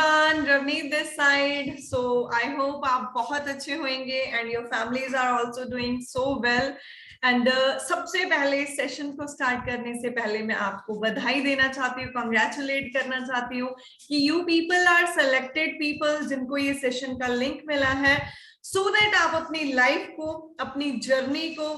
everyone, Ravneet this side. So I hope आप बहुत अच्छे होंगे and your families are also doing so well. And सबसे पहले इस सेशन को स्टार्ट करने से पहले मैं आपको बधाई देना चाहती हूँ, कॉन्ग्रेचुलेट करना चाहती हूँ कि you people are selected people जिनको ये सेशन का लिंक मिला है, सो दैट आप अपनी लाइफ को, अपनी जर्नी को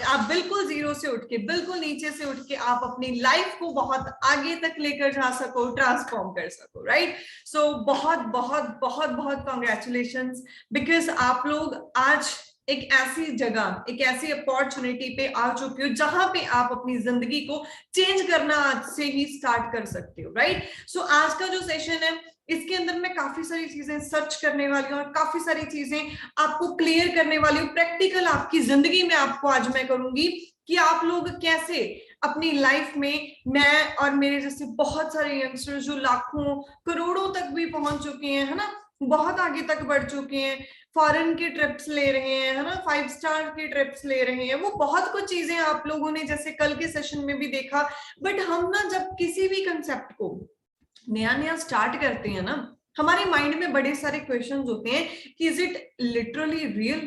आप बिल्कुल जीरो से उठ के, बिल्कुल नीचे से उठ के आप अपनी लाइफ को बहुत आगे तक लेकर जा सको, ट्रांसफॉर्म कर सको, राइट? सो बहुत बहुत बहुत बहुत कॉन्ग्रेचुलेशंस, बिकॉज आप लोग आज एक ऐसी जगह, एक ऐसी अपॉर्चुनिटी पे आ चुके हो जहां पे आप अपनी जिंदगी को चेंज करना आज से ही स्टार्ट कर सकते हो, राइट? सो आज का जो सेशन है इसके अंदर मैं काफी सारी चीजें सर्च करने वाली हूँ और काफी सारी चीजें आपको क्लियर करने वाली हूँ। प्रैक्टिकल आपकी जिंदगी में आपको आज मैं करूंगी कि आप लोग कैसे अपनी लाइफ में, मैं और मेरे जैसे बहुत सारे यंगस्टर्स जो लाखों करोड़ों तक भी पहुंच चुके हैं, है ना, बहुत आगे तक बढ़ चुके हैं, फॉरेन के ट्रिप्स ले रहे हैं, है ना, 5 स्टार के ट्रिप्स ले रहे हैं, वो बहुत कुछ चीजें आप लोगों ने जैसे कल के सेशन में भी देखा। बट हम ना जब किसी भी कंसेप्ट को नया नया स्टार्ट करते हैं ना, हमारे माइंड में बड़े सारे क्वेश्चंस होते हैं कि इज इट लिटरली रियल,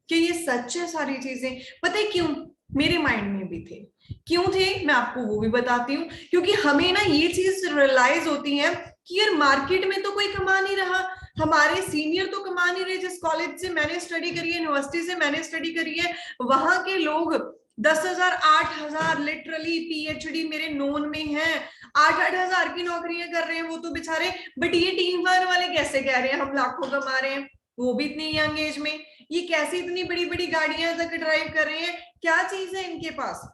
कि ये सच है सारी चीजें? पता है क्यों? मेरे माइंड में भी थे। क्यों थे मैं आपको वो भी बताती हूँ। क्योंकि हमें ना ये चीज रियलाइज होती है कि यार मार्केट में तो कोई कमा नहीं रहा, हमारे सीनियर तो कमा नहीं रहे, जिस कॉलेज से मैंने स्टडी करी है, यूनिवर्सिटी से मैंने स्टडी करी है, वहां के लोग 10,000 8,000 लिटरली पीएचडी मेरे नोन में है, 8-8 हजार की नौकरियां कर रहे हैं वो तो बेचारे। बट ये टीम वन वाले कैसे कह रहे हैं हम लाखों कमा रहे हैं, वो भी इतनी यंग एज में, ये कैसे इतनी बड़ी बड़ी गाड़ियां तक ड्राइव कर रहे हैं, क्या चीज है इनके पास?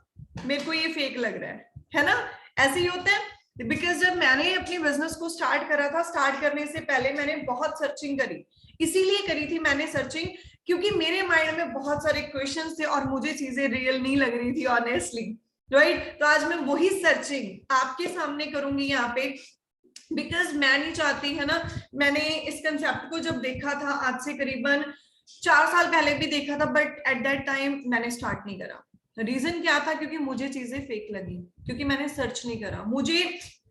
मेरे को ये फेक लग रहा है ना? ऐसे ही होता है। बिकॉज जब मैंने अपने बिजनेस को स्टार्ट करा था, स्टार्ट करने से पहले मैंने बहुत सर्चिंग करी, इसीलिए करी थी मैंने सर्चिंग क्योंकि मेरे माइंड में बहुत सारे क्वेश्चंस थे और मुझे चीजें रियल नहीं लग रही थी ऑनेस्टली, राइट? तो आज मैं वही सर्चिंग आपके सामने करूंगी यहाँ पे, बिकॉज मैं नहीं चाहती, है ना, मैंने इस कंसेप्ट को जब देखा था आज से करीबन 4 साल पहले भी देखा था, बट एट दैट टाइम मैंने स्टार्ट नहीं करा। रीजन क्या था? क्योंकि मुझे चीजें फेक लगी, क्योंकि मैंने सर्च नहीं करा, मुझे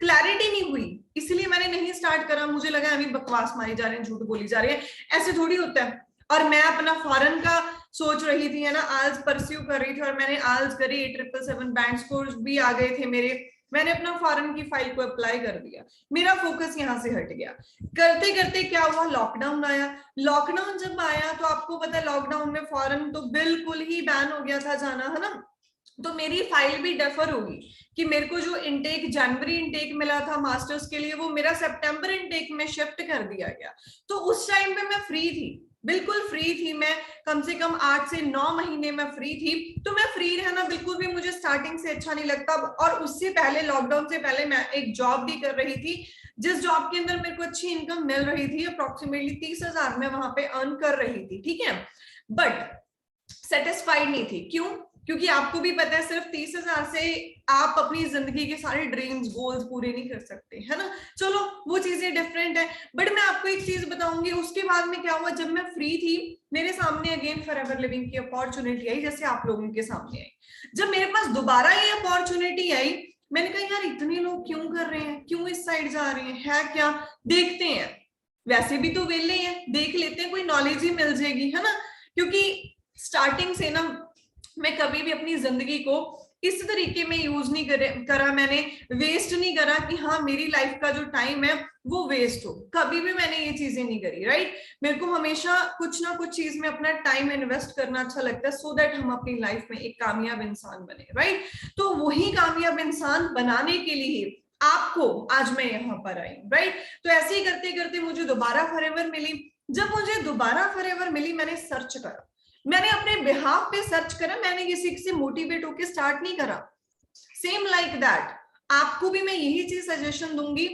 क्लैरिटी नहीं हुई, इसलिए मैंने नहीं स्टार्ट करा। मुझे लगा अभी बकवास मारी जा रहे हैं, झूठ बोली जा रही है, ऐसे थोड़ी होता है। और मैं अपना फॉरेन का सोच रही थी, है ना, आल्स परस्यू कर रही थी और मैंने आल्स करी, 777 बैंक स्कोर्स भी आ गए थे मेरे, मैंने अपना फॉरेन की फाइल को अप्लाई कर दिया, मेरा फोकस यहाँ से हट गया। करते करते क्या हुआ? लॉकडाउन आया। लॉकडाउन जब आया तो आपको पता है लॉकडाउन में फॉरेन तो बिल्कुल ही बैन हो गया था जाना, है ना, तो मेरी फाइल भी डेफर होगी कि मेरे को जो इनटेक जनवरी इनटेक मिला था मास्टर्स के लिए, वो मेरा सितंबर इनटेक में शिफ्ट कर दिया गया। तो उस टाइम पे मैं फ्री थी, बिल्कुल फ्री थी, मैं कम से कम 8 से 9 महीने में फ्री थी। तो मैं फ्री रहना बिल्कुल भी मुझे स्टार्टिंग से अच्छा नहीं लगता। और उससे पहले, लॉकडाउन से पहले, मैं एक जॉब भी कर रही थी, जिस जॉब के अंदर मेरे को अच्छी इनकम मिल रही थी, अप्रोक्सीमेटली 30,000 में वहां पे अर्न कर रही थी, ठीक है। बट सेटिस्फाइड नहीं थी। क्यों? क्योंकि आपको भी पता है सिर्फ 30,000 से आप अपनी जिंदगी के सारे ड्रीम्स, गोल्स पूरे नहीं कर सकते, है ना। चलो वो चीजें डिफरेंट है। बट मैं आपको एक चीज बताऊंगी, उसके बाद में क्या हुआ, जब मैं फ्री थी मेरे सामने अगेन फॉरएवर लिविंग की अपॉर्चुनिटी आई, जैसे आप लोगों के सामने आई। जब मेरे पास दोबारा ये अपॉर्चुनिटी आई, मैंने कहा यार इतने लोग क्यों कर रहे हैं, क्यों इस साइड जा रहे हैं, है क्या, देखते हैं, वैसे भी तो वेले हैं, देख लेते हैं, कोई नॉलेज ही मिल जाएगी, है ना। क्योंकि स्टार्टिंग से ना मैं कभी भी अपनी जिंदगी को इस तरीके में यूज नहीं करा, मैंने वेस्ट नहीं करा कि हाँ मेरी लाइफ का जो टाइम है वो वेस्ट हो, कभी भी मैंने ये चीजें नहीं करी, राइट। मेरे को हमेशा कुछ ना कुछ चीज में अपना टाइम इन्वेस्ट करना अच्छा लगता है, सो दैट हम अपनी लाइफ में एक कामयाब इंसान बने, राइट। तो वही कामयाब इंसान बनाने के लिए आपको आज मैं यहाँ पर आई, राइट। तो ऐसे ही करते करते मुझे दोबारा फॉरएवर मिली। जब मुझे दोबारा फॉरएवर मिली, मैंने सर्च करा, मैंने अपने बिहाफ पे सर्च करा, मैंने किसी से मोटिवेट होकर स्टार्ट नहीं करा। सेम लाइक दैट आपको भी मैं यही चीज सजेशन दूंगी,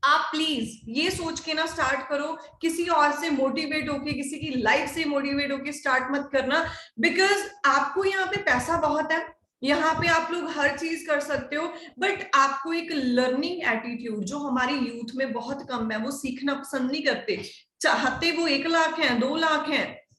आप प्लीज ये सोच के ना स्टार्ट करो, किसी और से मोटिवेट होके, किसी की लाइफ से मोटिवेट होके स्टार्ट मत करना। बिकॉज आपको यहाँ पे पैसा बहुत है, यहाँ पे आप लोग हर चीज कर सकते हो, बट आपको एक लर्निंग एटीट्यूड जो हमारी यूथ में बहुत कम है, वो सीखना पसंद नहीं करते, चाहते वो 1 लाख है, 2 लाख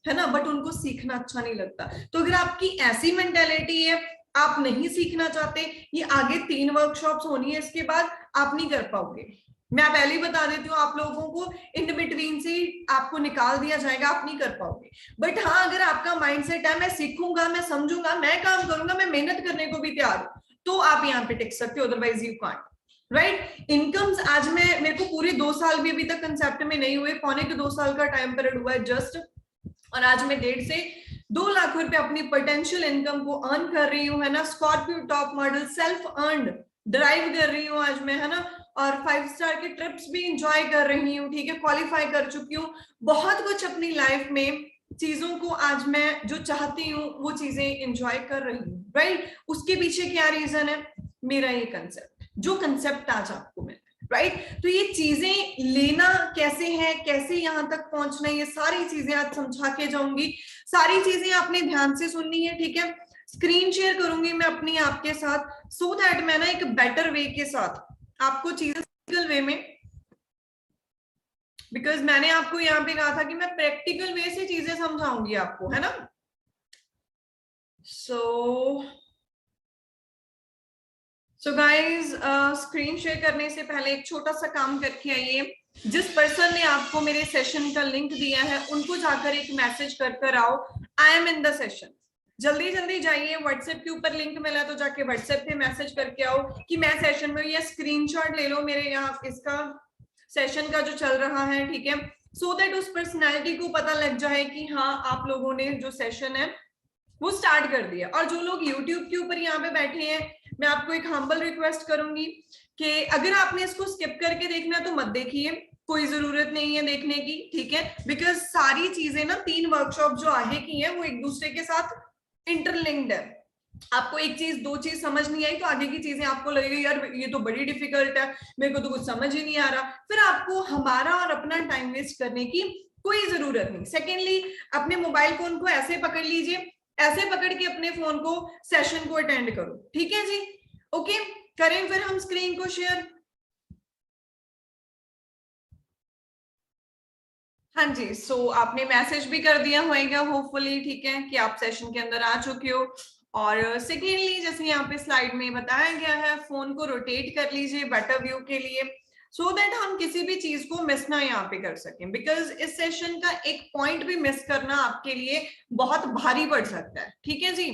है ना, बट उनको सीखना अच्छा नहीं लगता। तो अगर आपकी ऐसी मेंटेलिटी है, आप नहीं सीखना चाहते, ये आगे 3 वर्कशॉप्स होनी है, इसके बाद आप नहीं कर पाओगे। मैं पहले ही बता देती हूँ, आप लोगों को इन बिटवीन से आपको निकाल दिया जाएगा, आप नहीं कर पाओगे। बट हाँ, अगर आपका माइंडसेट है मैं सीखूंगा, मैं समझूंगा, मैं काम करूंगा, मैं मेहनत करने को भी तैयार हूं, तो आप यहाँ पे टिक सकते हो, otherwise you can't. Right. Incomes आज मेरे को पूरे 2 साल भी अभी तक कंसेप्ट में नहीं हुए, पौने के 2 साल का टाइम पीरियड हुआ है जस्ट, और आज मैं 1.5 से 2 लाख रुपए अपनी पोटेंशियल इनकम को अर्न कर रही हूँ, है ना। Scorpio top model self earned drive कर रही हूँ आज मैं, है ना, और 5 स्टार के ट्रिप्स भी इंजॉय कर रही हूँ, ठीक है, क्वालिफाई कर चुकी हूँ, बहुत कुछ अपनी लाइफ में चीजों को आज मैं जो चाहती हूँ वो चीजें एंजॉय कर रही हूँ। राइट। उसके पीछे क्या रीजन है? मेरा ये कंसेप्ट, जो कंसेप्ट आज आपको मिला, राइट। तो ये चीजें लेना कैसे है, कैसे यहाँ तक पहुंचना है, ये सारी चीजें आज समझा के जाऊंगी। सारी चीजें आपने ध्यान से सुननी है, ठीक है। स्क्रीन शेयर करूंगी मैं अपनी आपके साथ, सो दैट मैं ना एक बेटर वे के साथ आपको चीजें प्रैक्टिकल वे में, बिकॉज मैंने आपको यहाँ पे कहा था कि मैं प्रैक्टिकल वे से चीजें समझाऊंगी आपको, है ना। सो गाइज, स्क्रीन शेयर करने से पहले एक छोटा सा काम करके आइए। जिस पर्सन ने आपको मेरे सेशन का लिंक दिया है उनको जाकर एक मैसेज कर आओ, I am in the session. जल्दी जल्दी जाइए, व्हाट्सएप के ऊपर लिंक मिला तो जाके व्हाट्सएप पे मैसेज करके आओ कि मैं सेशन में, या स्क्रीनशॉट ले लो मेरे यहाँ इसका सेशन का जो चल रहा है, ठीक है, सो दैट उस पर्सनैलिटी को पता लग जाए कि हाँ आप लोगों ने जो सेशन है वो स्टार्ट कर दिया। और जो लोग यूट्यूब के ऊपर यहाँ पे बैठे हैं, मैं आपको एक हम्बल रिक्वेस्ट करूंगी कि अगर आपने इसको स्किप करके देखना तो मत देखिए, कोई जरूरत नहीं है देखने की, ठीक है, बिकॉज सारी चीजें ना 3 वर्कशॉप जो आगे की है वो एक दूसरे के साथ इंटरलिंक्ड है। आपको एक चीज 2 चीज समझ नहीं आई तो आगे की चीजें आपको लगेगी यार ये तो बड़ी डिफिकल्ट है, मेरे को तो कुछ समझ ही नहीं आ रहा, फिर आपको हमारा और अपना टाइम वेस्ट करने की कोई जरूरत नहीं। सेकेंडली, अपने मोबाइल फोन को ऐसे पकड़ लीजिए, ऐसे पकड़ के अपने फोन को सेशन को अटेंड करो, ठीक है जी। ओके, करें फिर हम स्क्रीन को शेयर। हाँ जी, सो आपने मैसेज भी कर दिया होगा होपफुली, ठीक है, कि आप सेशन के अंदर आ चुके हो। और सेकेंडली, जैसे यहाँ पे स्लाइड में बताया गया है, फोन को रोटेट कर लीजिए बेटर व्यू के लिए, सो दैट हम किसी भी चीज को मिस ना यहाँ पे कर सकें, बिकॉज इस सेशन का एक पॉइंट भी मिस करना आपके लिए बहुत भारी पड़ सकता है, ठीक है जी।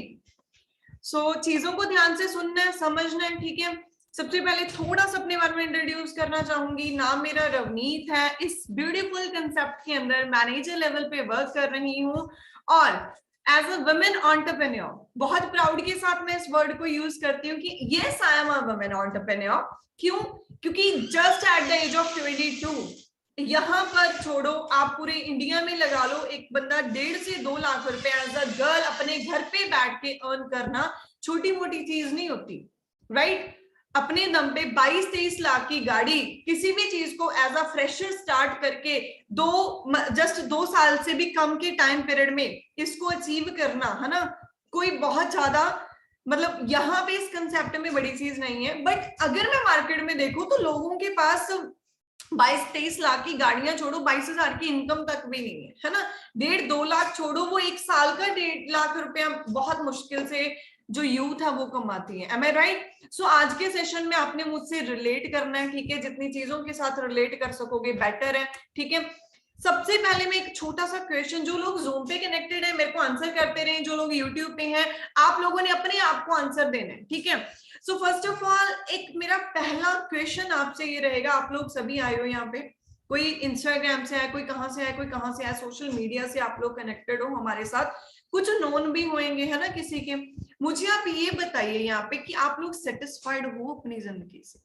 सो चीजों को ध्यान से सुनना है, समझना है, ठीक है। सबसे पहले थोड़ा सा अपने बारे में इंट्रोड्यूस करना चाहूंगी। नाम मेरा रवनीत है, इस ब्यूटीफुल कंसेप्ट के अंदर मैनेजर लेवल पे वर्क कर रही हूँ, और एज अ वुमेन एंटरप्रेन्योर बहुत प्राउड के साथ मैं इस वर्ड को यूज करती हूँ कि yes I am a women entrepreneur. क्यों? क्योंकि just at the age of 22, यहाँ पर छोड़ो, आप पूरे इंडिया में लगा लो, एक बंदा 1.5 से 2 लाख रुपए एज अ गर्ल अपने घर पे बैठ के अर्न करना छोटी मोटी चीज नहीं होती, राइट। अपने दम पे 22-23 लाख की गाड़ी, किसी भी चीज को एज अ फ्रेशर स्टार्ट करके जस्ट 2 साल से भी कम के टाइम पीरियड में इसको अचीव करना, है ना, कोई बहुत ज्यादा मतलब यहाँ पे इस कंसेप्ट में बड़ी चीज नहीं है। बट अगर मैं मार्केट में देखूं तो लोगों के पास 22-23 लाख की गाड़ियां छोड़ो, 22,000 की इनकम तक भी नहीं है, है ना। 1.5-2 लाख छोड़ो, वो एक साल का 1.5 लाख रुपया बहुत मुश्किल से जो यूथ है वो कमाती है। एम आई राइट? सो आज के सेशन में आपने मुझसे रिलेट करना है, ठीक है, जितनी चीजों के साथ रिलेट कर सकोगे बेटर है, ठीक है। सबसे पहले मैं एक छोटा सा क्वेश्चन, जो लोग जूम पे कनेक्टेड है मेरे को आंसर करते रहे, जो लोग यूट्यूब पे हैं आप लोगों ने अपने आप को आंसर देना है, ठीक है। सो फर्स्ट ऑफ ऑल, एक मेरा पहला क्वेश्चन आपसे ये रहेगा, आप लोग सभी आए हो यहाँ पे, कोई इंस्टाग्राम से है, कोई कहाँ से है, कोई कहाँ से है, सोशल मीडिया से आप लोग कनेक्टेड हो हमारे साथ, कुछ नोन भी होंगे, है ना, किसी के। मुझे आप ये बताइए यहाँ पे कि आप लोग सेटिस्फाइड हो अपनी जिंदगी से?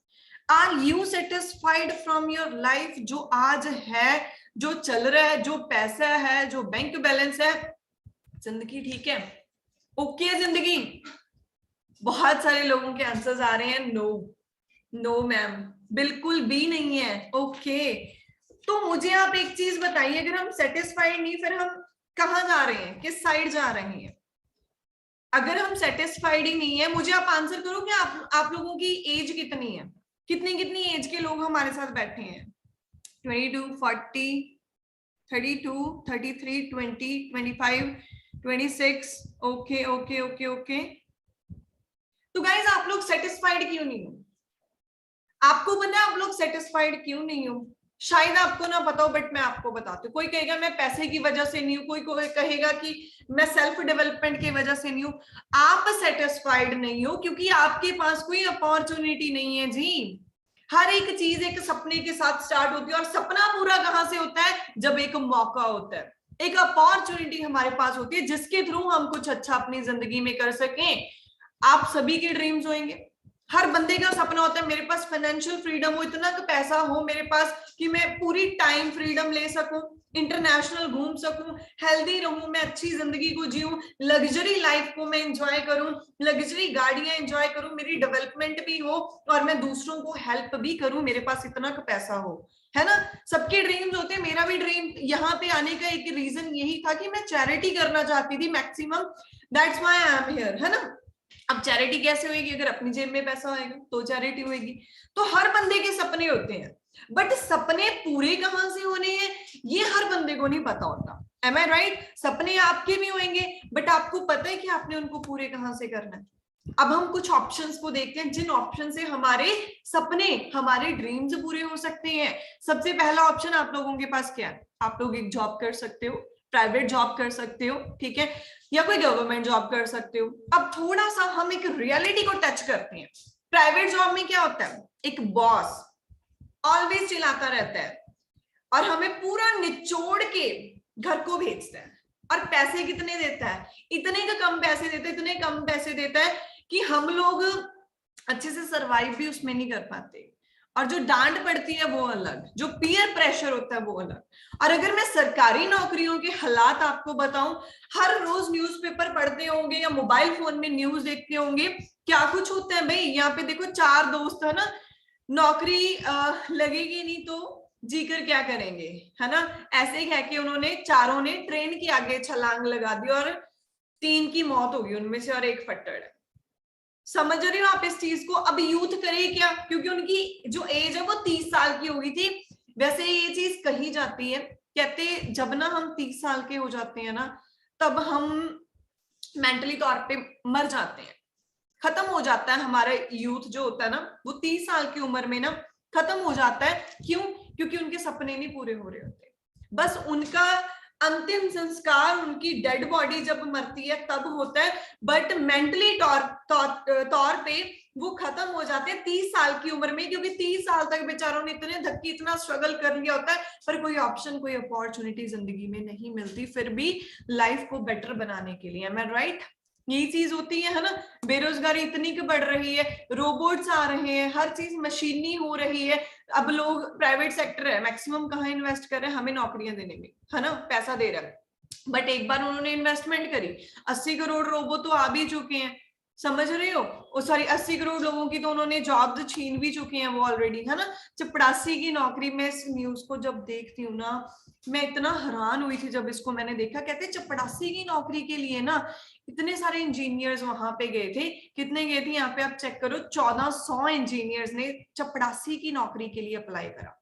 Are you satisfied from your life, जो आज है, जो चल रहा है, जो पैसा है, जो बैंक बैलेंस है, जिंदगी ठीक है, ओके है जिंदगी? बहुत सारे लोगों के आंसर्स आ रहे हैं नो, नो मैम, बिल्कुल भी नहीं है, ओके। तो मुझे आप एक चीज बताइए, अगर हम सेटिस्फाइड नहीं, फिर हम कहाँ जा रहे हैं, किस साइड जा रहे हैं? अगर हम सेटिस्फाइड ही नहीं है, मुझे आप आंसर करो कि आप लोगों की एज कितनी है, कितनी कितनी एज के लोग हमारे साथ बैठे हैं? 22, 40, 32, 33, 20, 25, 26, ओके ओके ओके ओके, तो गाइज आप लोग सेटिस्फाइड क्यों नहीं हो? आपको पता है आप लोग सेटिस्फाइड क्यों नहीं हो? शायद आपको ना पता हो, बट मैं आपको बताती हूँ। कोई कहेगा मैं पैसे की वजह से नहीं हूँ, कोई कहेगा कि मैं सेल्फ डेवलपमेंट की वजह से नहीं हूँ। आप सेटिस्फाइड नहीं हो क्योंकि आपके पास कोई अपॉर्चुनिटी नहीं है जी। हर एक चीज एक सपने के साथ स्टार्ट होती है, और सपना पूरा कहां से होता है? जब एक मौका होता है, एक अपॉर्चुनिटी हमारे पास होती है जिसके थ्रू हम कुछ अच्छा अपनी जिंदगी में कर सकें। आप सभी के ड्रीम्स होंगे, हर बंदे का सपना होता है मेरे पास फाइनेंशियल फ्रीडम हो, इतना पैसा हो मेरे पास कि मैं पूरी टाइम फ्रीडम ले सकूं, इंटरनेशनल घूम सकूं, हेल्दी रहूं, मैं अच्छी जिंदगी को जीऊं, लग्जरी लाइफ को मैं एंजॉय करूं, लग्जरी गाड़ियां एंजॉय करूं, मेरी डेवलपमेंट भी हो और मैं दूसरों को हेल्प भी करूं, मेरे पास इतना पैसा हो, है ना। सबके ड्रीम्स होते हैं। मेरा भी ड्रीम यहाँ पे आने का एक रीजन यही था कि मैं चैरिटी करना चाहती थी maximum, that's why I am here, है ना। अब चैरिटी कैसे होगी? अगर अपनी जेब में पैसा होएगा तो चैरिटी होगी। तो हर बंदे के सपने होते हैं, बट सपने पूरे कहां से होने हैं ये हर बंदे को नहीं पता होता। एम आई राइट? सपने आपके भी होंगे, बट आपको पता है कि आपने उनको पूरे कहां से करना है। अब हम कुछ ऑप्शंस को देखते हैं जिन ऑप्शन से हमारे सपने, हमारे ड्रीम्स पूरे हो सकते हैं। सबसे पहला ऑप्शन आप लोगों के पास क्या है? आप लोग एक जॉब कर सकते हो, प्राइवेट जॉब कर सकते हो, ठीक है, या कोई गवर्नमेंट जॉब कर सकते हो। अब थोड़ा सा हम एक रियलिटी को टच करते हैं। प्राइवेट जॉब में क्या होता है? एक बॉस ऑलवेज चिल्लाता रहता है और हमें पूरा निचोड़ के घर को भेजता है, और पैसे कितने देता है? इतने का कम पैसे देता है, इतने कम पैसे देता है कि हम लोग अच्छे से सरवाइव भी उसमें नहीं कर पाते। और जो डांट पड़ती है वो अलग, जो पीयर प्रेशर होता है वो अलग। और अगर मैं सरकारी नौकरियों के हालात आपको बताऊं, हर रोज न्यूज़पेपर पढ़ते होंगे या मोबाइल फोन में न्यूज देखते होंगे, क्या कुछ होता है भाई। यहाँ पे देखो 4 दोस्त है ना, नौकरी लगेगी नहीं तो जीकर क्या करेंगे, है ना। ऐसे ही कह के उन्होंने चारों ने ट्रेन के आगे छलांग लगा दी और 3 की मौत होगी उनमें से, और एक फट्टड़ है। समझ रहे हो आप इस चीज को? अब यूथ करे क्या? क्योंकि उनकी जो एज है वो 30 साल की हो गई थी। वैसे ये चीज कही जाती है, कहते जब ना हम 30 साल के हो जाते हैं ना, तब हम मेंटली तौर पे मर जाते हैं, खत्म हो जाता है हमारा यूथ जो होता है ना, वो 30 साल की उम्र में ना खत्म हो जाता है। क्यों? क्योंकि उनके सपने नहीं पूरे हो रहे होते। बस उनका अंतिम संस्कार, उनकी डेड बॉडी जब मरती है तब होता है, बट मेंटली तौर पे वो खत्म हो जाते हैं 30 साल की उम्र में। क्योंकि 30 साल तक बेचारों ने इतने धक्के, इतना स्ट्रगल कर लिया होता है, पर कोई ऑप्शन, कोई अपॉर्चुनिटी जिंदगी में नहीं मिलती फिर भी लाइफ को बेटर बनाने के लिए। एम आई राइट? यही चीज होती है ना। बेरोजगारी इतनी की बढ़ रही है, रोबोट्स आ रहे हैं, हर चीज मशीनी हो रही है। अब लोग, प्राइवेट सेक्टर है मैक्सिमम कहाँ इन्वेस्ट कर रहे हैं? हमें नौकरियां देने में, है ना, पैसा दे रहा है। बट एक बार उन्होंने इन्वेस्टमेंट करी, 80 करोड़ रोबो तो आ भी चुके हैं, समझ रहे हो। ओ सॉरी, 80 करोड़ लोगों की तो उन्होंने जॉब छीन भी चुके हैं वो ऑलरेडी, है ना। चपड़ासी की नौकरी में इस न्यूज को जब देखती हूँ ना, मैं इतना हैरान हुई थी जब इसको मैंने देखा। कहते चपड़ासी की नौकरी के लिए ना इतने सारे इंजीनियर्स वहां पे गए थे। कितने गए थे यहाँ पे आप चेक करो, 1400 इंजीनियर्स ने चपड़ासी की नौकरी के लिए अप्लाई करा।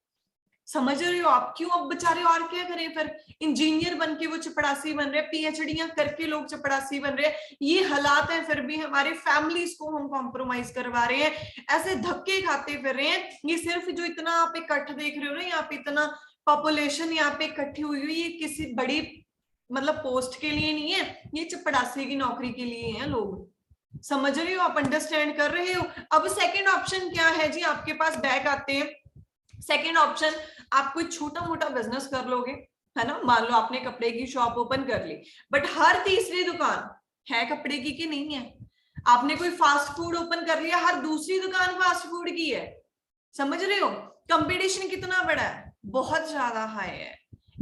समझ रहे हो आप? क्यों? अब बेचारे और क्या करें फिर, इंजीनियर बन के वो चपड़ासी बन रहे हैं, पीएचडीयां करके लोग चपड़ासी बन रहे हैं। ये हालात है, फिर भी हमारे फैमिलीज को हम कॉम्प्रोमाइज करवा रहे हैं, ऐसे धक्के खाते फिर रहे हैं। ये सिर्फ जो इतना आप इकट्ठ देख रहे हो ना, यहाँ पे इतना पॉपुलेशन यहाँ पे इकट्ठी हुई हुई, ये किसी बड़ी मतलब पोस्ट के लिए नहीं है, ये चपड़ासी की नौकरी के लिए है लोग। समझ रहे हो आप? अंडरस्टैंड कर रहे हो? अब सेकंड ऑप्शन क्या है जी? आपके पास बैक आते हैं। सेकंड ऑप्शन, आप कोई छोटा मोटा बिजनेस कर लोगे, है ना। मान लो आपने कपड़े की शॉप ओपन कर ली, बट हर तीसरी दुकान है कपड़े की कि नहीं है। आपने कोई फास्ट फूड ओपन कर लिया, हर दूसरी दुकान फास्ट फूड की है। समझ रहे हो? कंपटीशन कितना बड़ा है? बहुत ज्यादा हाई है।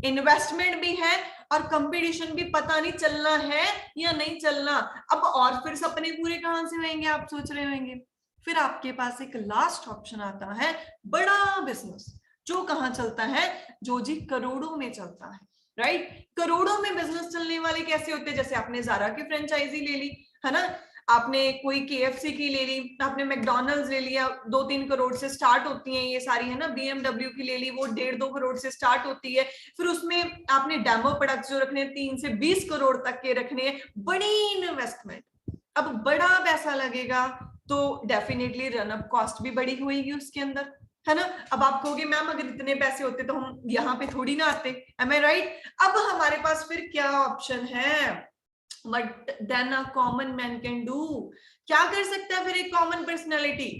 इन्वेस्टमेंट भी है और कंपटीशन भी पता नहीं चलना है या नहीं चलना। अब और फिर सपने पूरे कहां से होंगे आप सोच रहे होंगे। फिर आपके पास एक लास्ट ऑप्शन आता है, बड़ा बिजनेस, जो कहां चलता है? जो जी करोड़ों में चलता है, राइट। करोड़ों में बिजनेस चलने वाले कैसे होते हैं? जैसे आपने ज़ारा की फ्रेंचाइजी ले ली, है ना, आपने कोई KFC की ले ली, आपने मैकडॉनल्ड्स ले लिया, 2-3 करोड़ से स्टार्ट होती हैं ये सारी, है ना। BMW की ले ली, वो 1.5-2 करोड़ से स्टार्ट होती है। फिर उसमें आपने डेमो प्रोडक्ट्स जो रखने हैं 3 से 20 करोड़ तक के रखने हैं। बड़ी इन्वेस्टमेंट, अब बड़ा पैसा लगेगा, तो डेफिनेटली रनअप कॉस्ट भी बड़ी होगी उसके अंदर, है ना। अब आप कहोगे मैम अगर इतने पैसे होते तो हम यहाँ पे थोड़ी ना आते, एम आई राइट। अब हमारे पास फिर क्या ऑप्शन है, what then a common man can do, क्या कर सकता है फिर एक कॉमन पर्सनैलिटी।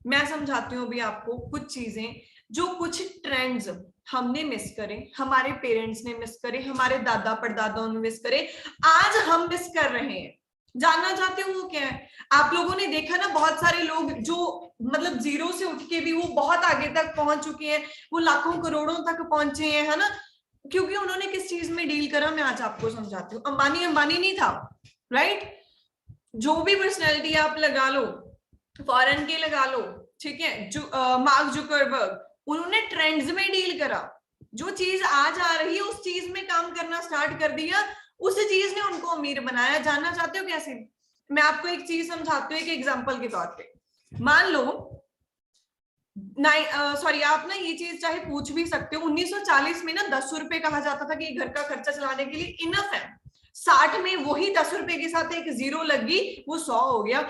मैं समझाती हूँ अभी आपको कुछ चीजें, जो कुछ ट्रेंड्स हमने मिस करे, हमारे पेरेंट्स ने मिस करे, हमारे दादा परदादाओं ने मिस करे, आज हम मिस कर रहे हैं। जानना चाहते हो वो क्या है? आप लोगों ने देखा ना बहुत सारे लोग जो मतलब जीरो से उठ के भी वो बहुत आगे तक पहुंच चुके हैं, वो लाखों करोड़ों तक पहुंचे हैं, है ना। क्योंकि उन्होंने किस चीज में डील करा, मैं आज आपको समझाती हूँ। अंबानी अंबानी नहीं था, राइट। जो भी पर्सनैलिटी आप लगा लो, फॉरेन के लगा लो, ठीक है, मार्क जुकरबर्ग, उन्होंने ट्रेंड्स में डील करा। जो चीज आज आ रही है उस चीज में काम करना स्टार्ट कर दिया, उस चीज ने उनको अमीर बनाया। जानना चाहते हो कैसे? मैं आपको एक चीज समझाती हूँ एक एग्जांपल के तौर पे। मान लो सॉरी आप ना ये चीज चाहे पूछ भी सकते हो, 1940 में ना 10 रुपए कहा जाता था कि घर का खर्चा चलाने के लिए इनफ है। 60 में वही 10 रुपए के साथ एक जीरो लगी, वो 100 हो गया।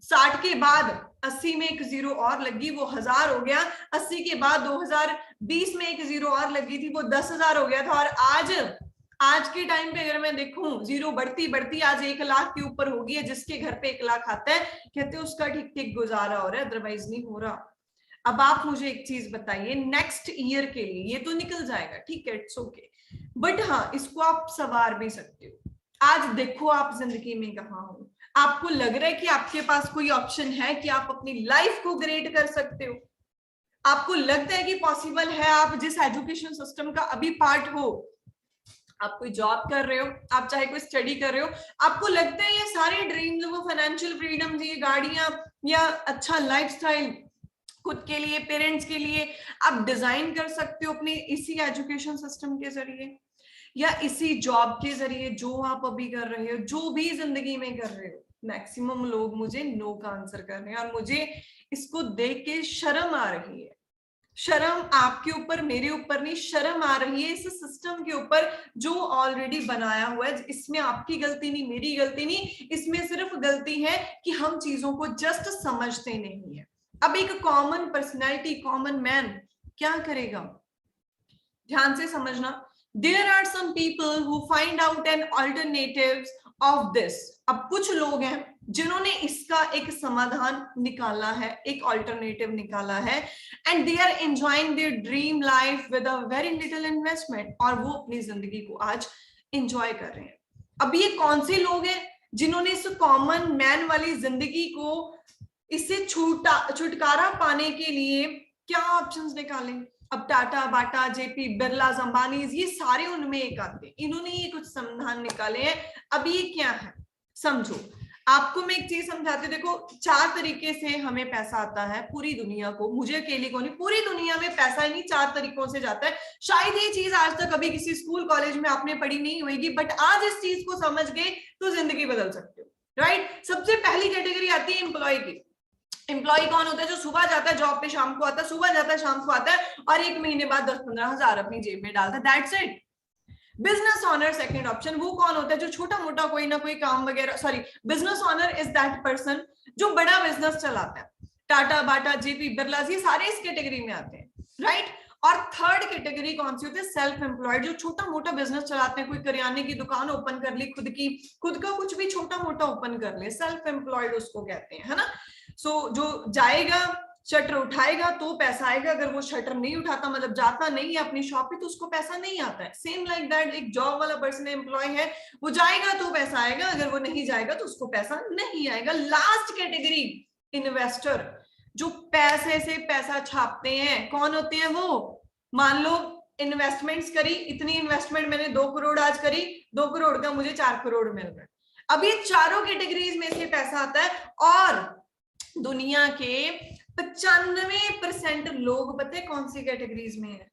60 के बाद 80 में एक जीरो और लगी, वो 1000 हो गया। 80 के बाद 2020 में एक जीरो और लगी थी, वो 10,000 हो गया था। और आज के टाइम पे अगर मैं देखूं, जीरो बढ़ती बढ़ती आज 1 लाख के ऊपर हो गई है। जिसके घर पे 1 लाख आता है कहते हैं उसका ठीक ठीक गुजारा हो रहा है, अदरवाइज नहीं हो रहा। अब आप मुझे एक चीज बताइए, नेक्स्ट ईयर के लिए ये तो निकल जाएगा, ठीक है, इट्स ओके, बट हाँ इसको आप सवार भी सकते हो। आज देखो आप जिंदगी में कहाँ हो, आपको लग रहा है कि आपके पास कोई ऑप्शन है कि आप अपनी लाइफ को ग्रेट कर सकते हो? आपको लगता है कि पॉसिबल है? आप जिस एजुकेशन सिस्टम का अभी पार्ट हो, आप कोई जॉब कर रहे हो, आप चाहे कोई स्टडी कर रहे हो, आपको लगता है ये सारे ड्रीम्स, वो फाइनेंशियल फ्रीडम, ये गाड़ियां या अच्छा लाइफस्टाइल खुद के लिए, पेरेंट्स के लिए आप डिजाइन कर सकते हो अपने इसी एजुकेशन सिस्टम के जरिए या इसी जॉब के जरिए जो आप अभी कर रहे हो, जो भी जिंदगी में कर रहे हो? मैक्सिमम लोग मुझे नो का आंसर कर रहे हैं और मुझे इसको देख के शर्म आ रही है। शर्म आपके ऊपर, मेरे ऊपर नहीं, शर्म आ रही है इस सिस्टम के ऊपर जो ऑलरेडी बनाया हुआ है। इसमें आपकी गलती नहीं, मेरी गलती नहीं, इसमें सिर्फ गलती है कि हम चीजों को जस्ट समझते नहीं है। अब एक कॉमन पर्सनैलिटी, कॉमन मैन क्या करेगा? ध्यान से समझना। There are some people who find out an alternative of this. अब कुछ लोग हैं जिन्होंने इसका एक समाधान निकाला है, एक ऑल्टरनेटिव निकाला है, and they are enjoying their dream life with a very little investment, और वो अपनी जिंदगी को आज एंजॉय कर रहे हैं। अब ये कौन से लोग हैं जिन्होंने इस कॉमन मैन वाली जिंदगी को, इससे छुटकारा पाने के लिए क्या ऑप्शंस निकाले? अब टाटा, बाटा, जेपी, बिरला, अंबानी, ये सारे उनमें एक आते हैं, इन्होंने ये कुछ समाधान निकाले हैं। अब ये क्या है समझो। आपको मैं एक चीज समझाती हूँ, देखो 4 तरीके से हमें पैसा आता है पूरी दुनिया को, मुझे अकेले को नहीं, पूरी दुनिया में पैसा नहीं 4 तरीकों से जाता है। शायद ये चीज आज तक कभी किसी स्कूल कॉलेज में आपने पढ़ी नहीं होगी, बट आज इस चीज को समझ गए तो जिंदगी बदल सकते हो, राइट। सबसे पहली कैटेगरी आती है एम्प्लॉय की। एम्प्लॉय कौन होता है? जो सुबह जाता है जॉब पे, शाम को आता है, सुबह जाता है शाम को आता है, और 1 महीने बाद 10-15 हजार अपनी जेब में डालता है, that's it. Business honour second option, वो कौन होता है? जो छोटा मोटा कोई ना कोई काम वगैरह, sorry, business honour is that person जो बड़ा बिजनेस चलाता है। टाटा, बाटा, जेपी, बिरला, ये सारे इस कैटेगरी में आते हैं, राइट। और थर्ड कैटेगरी कौन सी होती है? सेल्फ एम्प्लॉयड, जो छोटा मोटा बिजनेस चलाते हैं, कोई करियाने की दुकान ओपन कर ली, खुद का कुछ भी छोटा मोटा ओपन कर ले, सेल्फ एम्प्लॉयड उसको कहते हैं, है ना। सो जो जाएगा शटर उठाएगा तो पैसा आएगा, अगर वो शटर नहीं उठाता, मतलब जाता नहीं है अपनी शॉप पे, तो उसको पैसा नहीं आता है। सेम लाइक दैट एक जॉब वाला पर्सन एम्प्लॉय है, वो जाएगा तो पैसा आएगा, अगर वो नहीं जाएगा तो उसको पैसा नहीं आएगा। लास्ट कैटेगरी इन्वेस्टर, जो पैसे से पैसा छापते हैं। कौन होते हैं वो? मान लो इन्वेस्टमेंट्स करी, इतनी इन्वेस्टमेंट मैंने 2 करोड़ आज करी, 2 करोड़ का मुझे 4 करोड़ मिल रहा है। अब ये चारों कैटेगरीज में से पैसा आता है, और दुनिया के 95% लोग पता है कौन सी कैटेगरीज में है?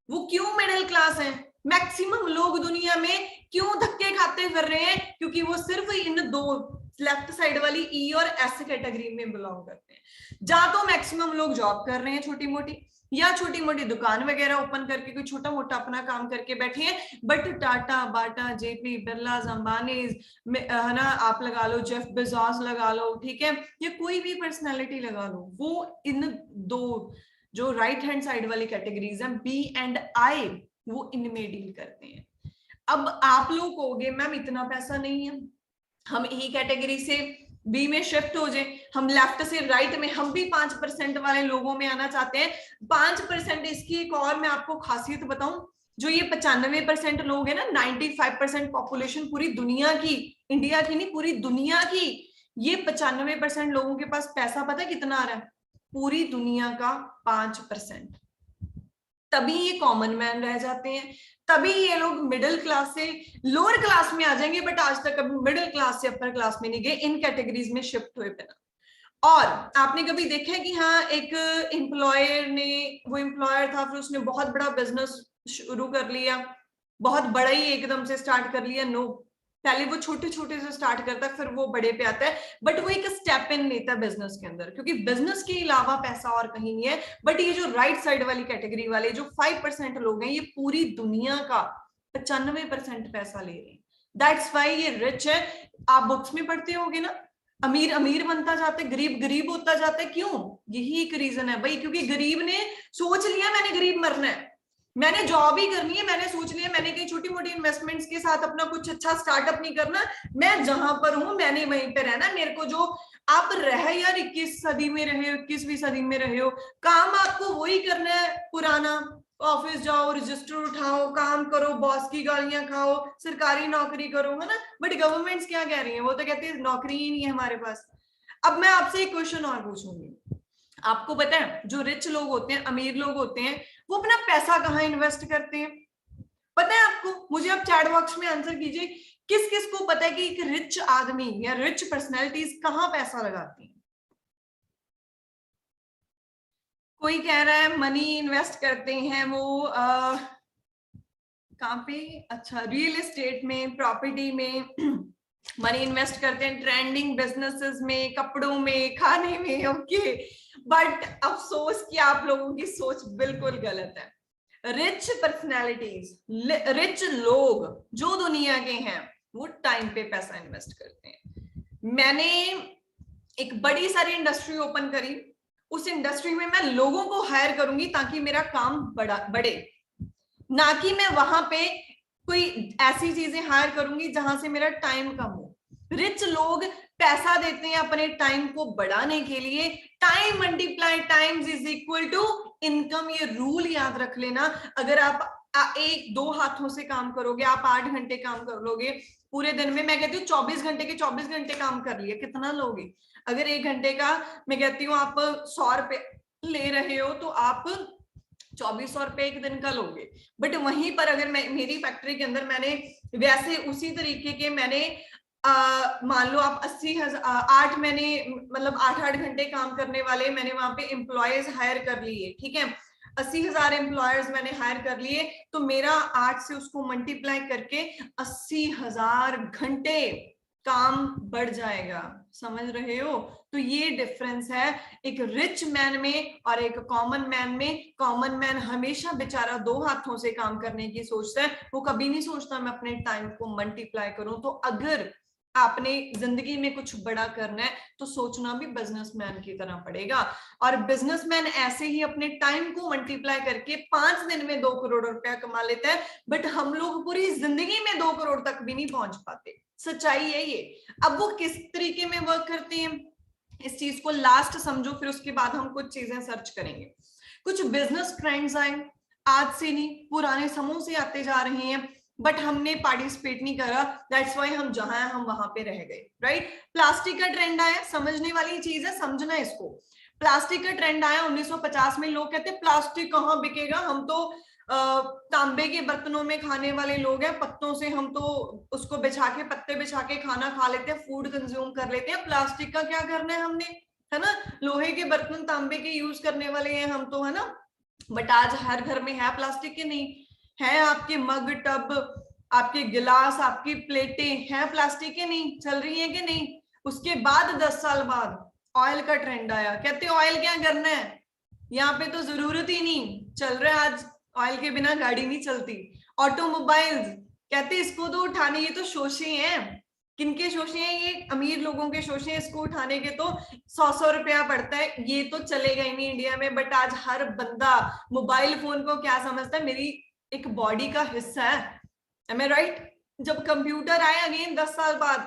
वो क्यों मिडिल क्लास हैं? मैक्सिमम लोग दुनिया में क्यों धक्के खाते फिर रहे हैं? क्योंकि वो सिर्फ इन 2 लेफ्ट साइड वाली ई और एस कैटेगरी में बिलोंग करते हैं। जहां तो मैक्सिमम लोग जॉब कर रहे हैं छोटी मोटी, या छोटी मोटी दुकान वगैरह ओपन करके कोई छोटा मोटा अपना काम करके बैठे हैं, but Tata, Bata, JP, Birla, Ambani, है ना, आप लगा लो जेफ बेजोस लगा लो, ठीक है, या कोई भी पर्सनालिटी लगा लो, वो इन दो जो राइट हैंड साइड वाली कैटेगरीज हैं बी एंड आई, वो इनमें डील करते हैं। अब आप लोग कहोगे मैम इतना पैसा नहीं है, हम ई कैटेगरी से बी में शिफ्ट हो जाए, हम लेफ्ट से राइट में, हम भी 5% वाले लोगों में आना चाहते हैं। 5% इसकी एक और मैं आपको खासियत बताऊं, जो ये 95% लोग हैं ना, 95% पॉपुलेशन पूरी दुनिया की, इंडिया की नहीं पूरी दुनिया की, ये 95% लोगों के पास पैसा पता है कितना आ रहा है? पूरी दुनिया का 5%। तभी ये कॉमन मैन रह जाते हैं, तभी ये लोग मिडिल क्लास से लोअर क्लास में आ जाएंगे, बट आज तक कभी मिडिल क्लास से अपर क्लास में नहीं गए इन कैटेगरीज में शिफ्ट हुए बिना। और आपने कभी देखा है कि हाँ एक एम्प्लॉयर ने, वो एम्प्लॉयर था, फिर उसने बहुत बड़ा बिजनेस शुरू कर लिया, बहुत बड़ा ही एकदम से स्टार्ट कर लिया? नो, पहले वो छोटे छोटे से स्टार्ट करता है, फिर वो बड़े पे आता है, बट वो एक स्टेप इन लेता है बिजनेस के अंदर, क्योंकि बिजनेस के अलावा पैसा और कहीं नहीं है। बट ये जो राइट साइड वाली कैटेगरी वाले जो 5% लोग हैं, ये पूरी दुनिया का 95% पैसा ले रहे हैं। दैट्स वाई ये रिच है। आप बुक्स में पढ़ते होगे ना, अमीर अमीर बनता जाता है, गरीब गरीब होता जाता है, क्यों? यही एक रीजन है भाई, क्योंकि गरीब ने सोच लिया मैंने गरीब मरना है, मैंने जॉब ही करनी है, मैंने सोच लिया मैंने कहीं छोटी मोटी इन्वेस्टमेंट्स के साथ अपना कुछ अच्छा स्टार्टअप नहीं करना, मैं जहां पर हूं मैंने वहीं पे रहना, मेरे को जो आप रहे यार 21 सदी में रहे हो, 21वीं सदी में रहे हो, काम आपको वही करना है पुराना, ऑफिस जाओ, रजिस्टर उठाओ, काम करो, बॉस की गालियां खाओ, सरकारी नौकरी करो, है ना। बट गवर्नमेंट्स क्या कह रही है? वो तो कहती है नौकरी ही नहीं है हमारे पास। अब मैं आपसे एक क्वेश्चन और पूछूंगी, आपको पता है जो रिच लोग होते हैं, अमीर लोग होते हैं, वो अपना पैसा कहाँ इन्वेस्ट करते हैं? पता है आपको? मुझे आप चैट बॉक्स में आंसर कीजिए, किस किस को पता है कि एक रिच आदमी या रिच पर्सनैलिटीज कहाँ पैसा लगाती है? कोई कह रहा है मनी इन्वेस्ट करते हैं वो कहाँ पे? अच्छा, रियल एस्टेट में, प्रॉपर्टी में मनी इन्वेस्ट करते हैं, ट्रेंडिंग बिजनेसेस में, कपड़ों में, खाने में, ओके। बट अफसोस कि आप लोगों की सोच बिल्कुल गलत है। रिच पर्सनैलिटीज, रिच लोग जो दुनिया के हैं, वो टाइम पे पैसा इन्वेस्ट करते हैं। मैंने एक बड़ी सारी इंडस्ट्री ओपन करी, उस इंडस्ट्री में मैं लोगों को हायर करूंगी ताकि मेरा काम बढ़े, ना कि मैं वहां पे कोई ऐसी चीजें हायर करूंगी जहां से मेरा टाइम कम हो। रिच लोग पैसा देते हैं अपने टाइम को बढ़ाने के लिए। Time multiply times is equal to income, ये रूल याद रख लेना। अगर आप एक दो हाथों से काम करोगे, आप 8 घंटे काम कर लोगे पूरे दिन में, मैं कहती हूँ 24 घंटे के 24 घंटे काम कर लिए, कितना लोगे? अगर 1 घंटे का मैं कहती हूँ आप 100 रुपए ले रहे हो, तो आप 2400 रुपए एक दिन का लोगे। बट वहीं पर अगर मैं मेरी फैक्ट्री के अंदर मैंने वैसे उसी तरीके के मैंने मान लो आप 80,000 8 मैंने मतलब 8-8 घंटे काम करने वाले मैंने वहां पे एम्प्लॉयज हायर कर लिए, ठीक है, 80,000 एम्प्लॉयर्स मैंने हायर कर लिए, तो मेरा 8 से उसको मल्टीप्लाई करके 80,000 घंटे काम बढ़ जाएगा। समझ रहे हो? तो ये डिफरेंस है एक रिच मैन में और एक कॉमन मैन में। कॉमन मैन हमेशा बेचारा 2 हाथों से काम करने की सोचता है, वो कभी नहीं सोचता मैं अपने टाइम को मल्टीप्लाई करूं। तो अगर आपने जिंदगी में कुछ बड़ा करना है तो सोचना भी बिजनेसमैन की तरह पड़ेगा। और बिजनेसमैन ऐसे ही अपने टाइम को मल्टीप्लाई करके 5 दिन में 2 करोड़ रुपया कमा लेता है, बट हम लोग पूरी जिंदगी में 2 करोड़ तक भी नहीं पहुंच पाते। सच्चाई है ये। अब वो किस तरीके में वर्क करते हैं, इस चीज को लास्ट समझो, फिर उसके बाद हम कुछ चीजें सर्च करेंगे। कुछ बिजनेस ट्रेंड्स आए, आज से नहीं पुराने समूह से आते जा रहे हैं, बट हमने पार्टिसिपेट नहीं करा, दैट्स वाई हम जहां हैं हम वहां पे रह गए, राइट। प्लास्टिक का ट्रेंड आया, समझने वाली चीज है, समझना इसको। प्लास्टिक का ट्रेंड आया 1950 में, लोग कहते प्लास्टिक कहाँ बिकेगा, हम तो तांबे के बर्तनों में खाने वाले लोग हैं, पत्तों से हम तो उसको बिछा के, पत्ते बिछा के खाना खा लेते हैं, फूड कंज्यूम कर लेते हैं, प्लास्टिक का क्या करना है हमने, है ना। लोहे के बर्तन तांबे के यूज करने वाले हैं हम तो, है ना। बट आज हर घर में है प्लास्टिक के नहीं है? आपके मग टब, आपके गिलास, आपकी प्लेटें हैं प्लास्टिक के नहीं? चल रही है कि नहीं? उसके बाद 10 साल बाद ऑयल का ट्रेंड आया, कहते ऑयल क्या करना है, यहाँ पे तो जरूरत ही नहीं चल रहा है, आज ऑयल के बिना गाड़ी नहीं चलती। ऑटोमोबाइल्स कहते इसको तो उठाने, ये तो शोषे हैं। किनके शोषे हैं? ये अमीर लोगों के शोषे हैं। इसको उठाने के तो 100 रुपया पड़ता है, ये तो चलेगा ही नहीं इंडिया में। बट आज हर बंदा मोबाइल फोन को क्या समझता है? मेरी एक बॉडी का हिस्सा है। एम आई राइट? जब कंप्यूटर आया अगेन 10 साल बाद,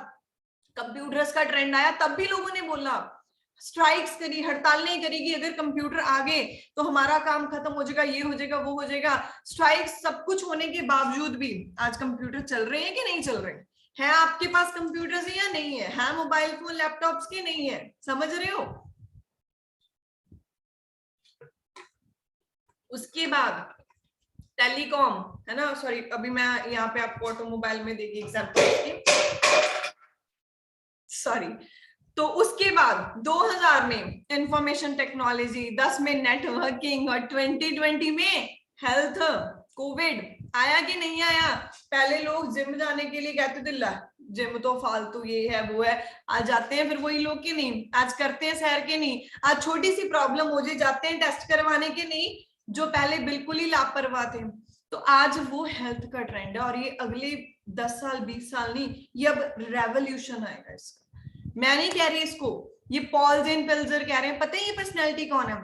कंप्यूटर्स का ट्रेंड आया, तब भी लोगों ने बोला, स्ट्राइक्स करी, हड़ताल नहीं करेगी अगर कंप्यूटर आ गए तो हमारा काम खत्म हो जाएगा, ये हो जाएगा, वो हो जाएगा। स्ट्राइक्स सब कुछ होने के बावजूद भी आज कंप्यूटर चल रहे हैं कि नहीं चल रहे हैं? आपके पास कंप्यूटर्स या नहीं है मोबाइल फोन लैपटॉप्स के नहीं है? समझ रहे हो? उसके बाद टेलीकॉम है ना, सॉरी अभी मैं यहाँ पे आपको ऑटोमोबाइल में देगी एग्जाम्पल, सॉरी। तो उसके बाद 2000 में इंफॉर्मेशन टेक्नोलॉजी, 10 में नेटवर्किंग और 2020 में हेल्थ। कोविड आया कि नहीं आया? पहले लोग जिम जाने के लिए कहते थे ला जिम तो फालतू, ये है वो है। आज जाते हैं फिर वही लोग के नहीं, आज करते हैं सैर के नहीं, आज छोटी सी प्रॉब्लम हो जाए जाते हैं टेस्ट करवाने के नहीं, जो पहले बिल्कुल ही लापरवाह थे। तो आज वो हेल्थ का ट्रेंड है और ये अगले 10 साल 20 साल नहीं, ये अब रेवोल्यूशन आएगा इसका। मैं नहीं कह रही इसको, ये पॉल जेन पिल्जर कह रहे हैं। पता है ये पर्सनैलिटी कौन है?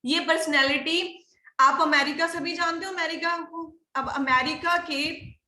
ये पर्सनैलिटी आप अमेरिका से भी जानते हो, अमेरिका को। अब अमेरिका के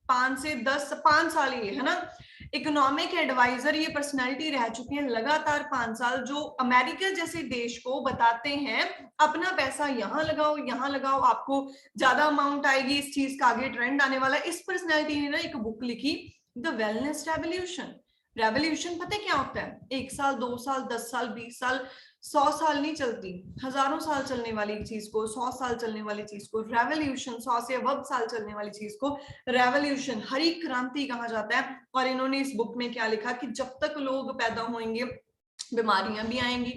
5 साल ये है ना इकोनॉमिक एडवाइजर, ये पर्सनैलिटी रह चुके हैं लगातार 5 साल, जो अमेरिका जैसे देश को बताते हैं अपना पैसा यहाँ लगाओ, यहाँ लगाओ, आपको ज्यादा अमाउंट आएगी, इस चीज का आगे ट्रेंड आने वाला है। इस पर्सनैलिटी ने ना एक बुक लिखी, द वेलनेस रेवोल्यूशन। रेवोल्यूशन पता है क्या होता है? 1 साल 2 साल 10 साल 20 साल 100 साल नहीं चलती, हजारों साल चलने वाली चीज को, 100 साल चलने वाली चीज को रेवोल्यूशन, 100 से अब साल चलने वाली चीज को रेवोल्यूशन, हरी क्रांति कहा जाता है। और इन्होंने इस बुक में क्या लिखा कि जब तक लोग पैदा होंगे बीमारियां भी आएंगी,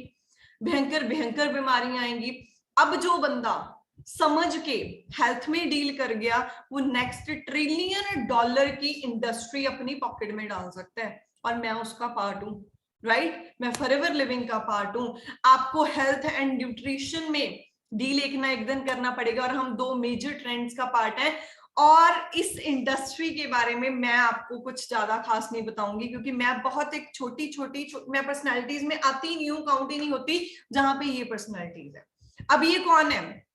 भयंकर भयंकर बीमारियां आएंगी। अब जो बंदा समझ के हेल्थ में डील कर गया, वो नेक्स्ट $1 ट्रिलियन की इंडस्ट्री अपनी पॉकेट में डाल सकता है। और मैं उसका पार्ट हूं, राइट? मैं फॉरएवर लिविंग का पार्ट हूं। आपको हेल्थ एंड न्यूट्रिशन में डील एक ना एक दिन करना पड़ेगा, और हम 2 मेजर ट्रेंड्स का पार्ट है। और इस इंडस्ट्री के बारे में मैं आपको कुछ ज्यादा खास नहीं बताऊंगी, क्योंकि मैं बहुत एक छोटी छोटी मैं पर्सनैलिटीज में आती नहीं हूँ, काउंट ही नहीं होती जहां पे ये पर्सनैलिटीज है। अब ये कौन है?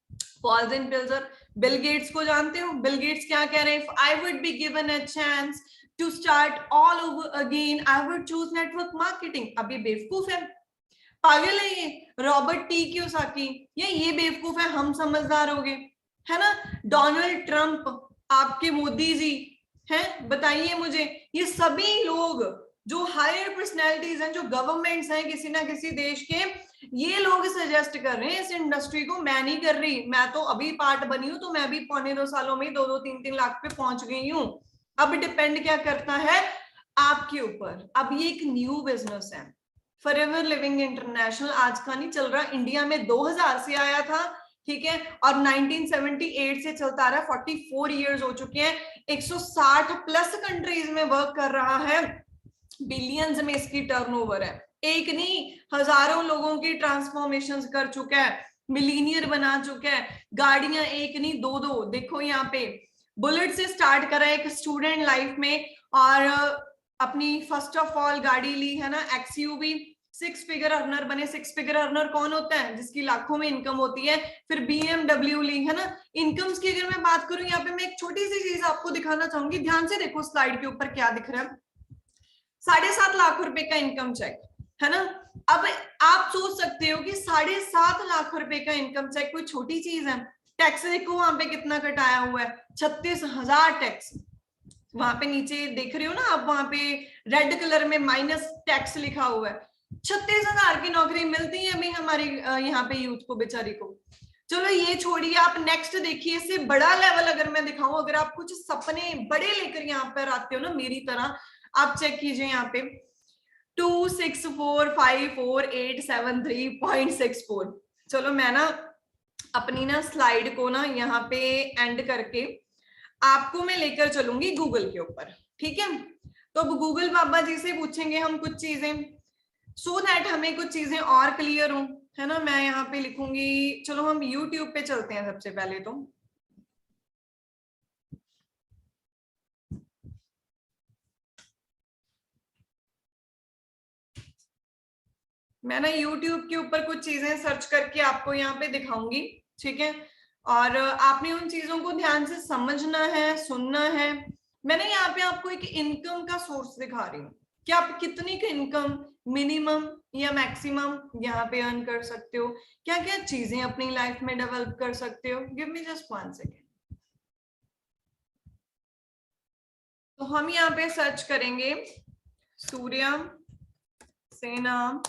Paul Zane Pilzer. Bill Gates को जानते हो? बिल गेट्स क्या कह रहे हैं? If I would be given a chance to start all over again I would choose network marketing. अब ये बेवकूफ है, पागल है ये। रॉबर्ट टी कियोसाकी, ये बेवकूफ है, हम समझदार हो गए, है ना? डोनाल्ड ट्रंप, आपके मोदी जी हैं, बताइए मुझे, ये सभी लोग जो हायर पर्सनैलिटीज हैं, जो गवर्नमेंट्स हैं किसी ना किसी देश के, ये लोग सजेस्ट कर रहे हैं इस इंडस्ट्री को। मैं नहीं कर रही, मैं तो अभी पार्ट बनी हूं, तो मैं भी 2.25 सालों में 2-2, 3-3 लाख पे पहुंच गई हूं। अब डिपेंड क्या करता है आपके ऊपर। अब ये एक न्यू बिजनेस है, फॉरएवर लिविंग इंटरनेशनल आज का नहीं चल रहा, इंडिया में 2000 से आया था, ठीक है, और 1978 से चलता आ रहा है। 44 इयर्स हो चुके हैं, 160 प्लस कंट्रीज में वर्क कर रहा है, बिलियंस में इसकी टर्नओवर है। एक नहीं, हजारों लोगों की ट्रांसफॉर्मेशन कर चुका है, मिलीनियर बना चुका है। गाड़ियां एक नहीं 2-2, देखो यहाँ पे बुलेट से स्टार्ट करा एक स्टूडेंट लाइफ में, और अपनी फर्स्ट ऑफ ऑल गाड़ी ली है ना एक्सयूवी, 6 फिगर अर्नर बने। 6 फिगर अर्नर कौन होता है? जिसकी लाखों में इनकम होती है। फिर BMW ली है ना। इनकम्स की अगर मैं बात करूं, यहाँ पे मैं एक छोटी सी चीज आपको दिखाना चाहूंगी, ध्यान से देखो स्लाइड के ऊपर क्या दिख रहा है। 7.5 लाख रुपए का इनकम चेक है ना। अब आप सोच सकते हो कि 7.5 लाख रुपए का इनकम चेक कोई छोटी चीज है? टैक्स देखो वहां पे कितना कटाया हुआ है, 36,000 टैक्स। वहां पे नीचे देख रहे हो ना आप, वहां पे रेड कलर में माइनस टैक्स लिखा हुआ है। 36,000 की नौकरी मिलती है अभी हमारी यहाँ पे यूथ को, बेचारी को। चलो ये छोड़िए, आप नेक्स्ट देखिए, इससे बड़ा लेवल अगर मैं दिखाऊं, अगर आप कुछ सपने बड़े लेकर यहाँ पर आते हो ना मेरी तरह, आप चेक कीजिए यहाँ पे 2645487 3.64। चलो मैं ना अपनी ना स्लाइड को ना यहाँ पे एंड करके आपको मैं लेकर चलूंगी गूगल के ऊपर, ठीक है? तो अब गूगल बाबा जी से पूछेंगे हम कुछ चीजें, सो दैट हमें कुछ चीजें और क्लियर हो, है ना। मैं यहाँ पे लिखूंगी, चलो हम YouTube पे चलते हैं सबसे पहले तो। मैं ना YouTube के ऊपर कुछ चीजें सर्च करके आपको यहाँ पे दिखाऊंगी, ठीक है। और आपने उन चीजों को ध्यान से समझना है, सुनना है। मैंने यहाँ पे आपको एक इनकम का सोर्स दिखा रही हूँ कि आप कितनी का इनकम मिनिमम या मैक्सिमम यहाँ पे अर्न कर सकते हो, क्या क्या चीजें अपनी लाइफ में डेवलप कर सकते हो। Give me just 1 second. तो हम यहाँ पे सर्च करेंगे सूर्या सेना।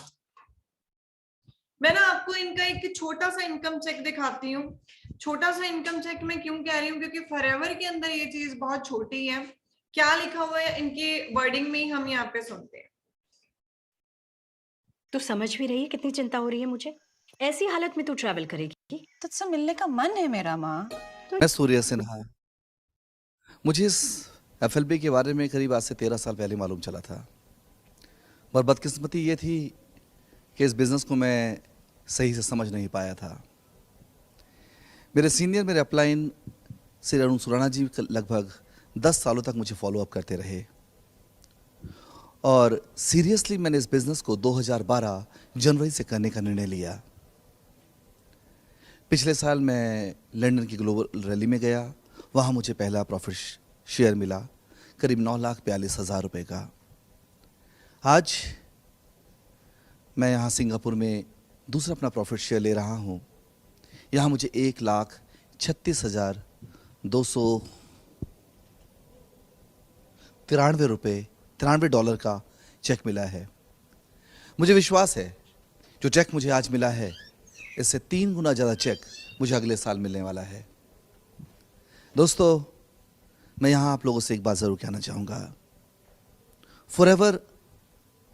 मैं ना आपको इनका एक छोटा सा इनकम चेक दिखाती हूँ। छोटा सा इनकम चेक मैं क्यों कह रही हूँ, क्योंकि फॉरएवर के अंदर ये चीज बहुत छोटी है। क्या लिखा हुआ है इनके वर्डिंग में ही हम यहाँ पे सुनते हैं। तो समझ भी रही है कितनी चिंता हो रही है मुझे। ऐसी हालत में तू ट्रैवल करेगी? तुझसे मिलने का मन है मेरा माँ। मैं सूर्या सिन्हा। मुझे इस एफएलबी के बारे में करीब आज से 13 साल पहले मालूम चला था, और बदकिस्मती ये थी कि इस बिज़नेस को मैं सही से समझ नहीं पाया था। मेरे सीनियर, मेरे अपलाइन श्री अरुण सुराना जी लगभग 10 सालों तक मुझे फॉलोअप करते रहे, और सीरियसली मैंने इस बिज़नेस को 2012 जनवरी से करने का निर्णय लिया। पिछले साल मैं लंदन की ग्लोबल रैली में गया। वहाँ मुझे पहला प्रॉफिट शेयर मिला, करीब 9,42,000 रुपये का। आज मैं यहाँ सिंगापुर में दूसरा अपना प्रॉफिट शेयर ले रहा हूँ। यहाँ मुझे 1,36,293 रुपये 93 डॉलर का चेक मिला है। मुझे विश्वास है जो चेक मुझे आज मिला है, इससे 3 गुना ज़्यादा चेक मुझे अगले साल मिलने वाला है। दोस्तों, मैं यहाँ आप लोगों से एक बात ज़रूर कहना चाहूँगा। फॉरएवर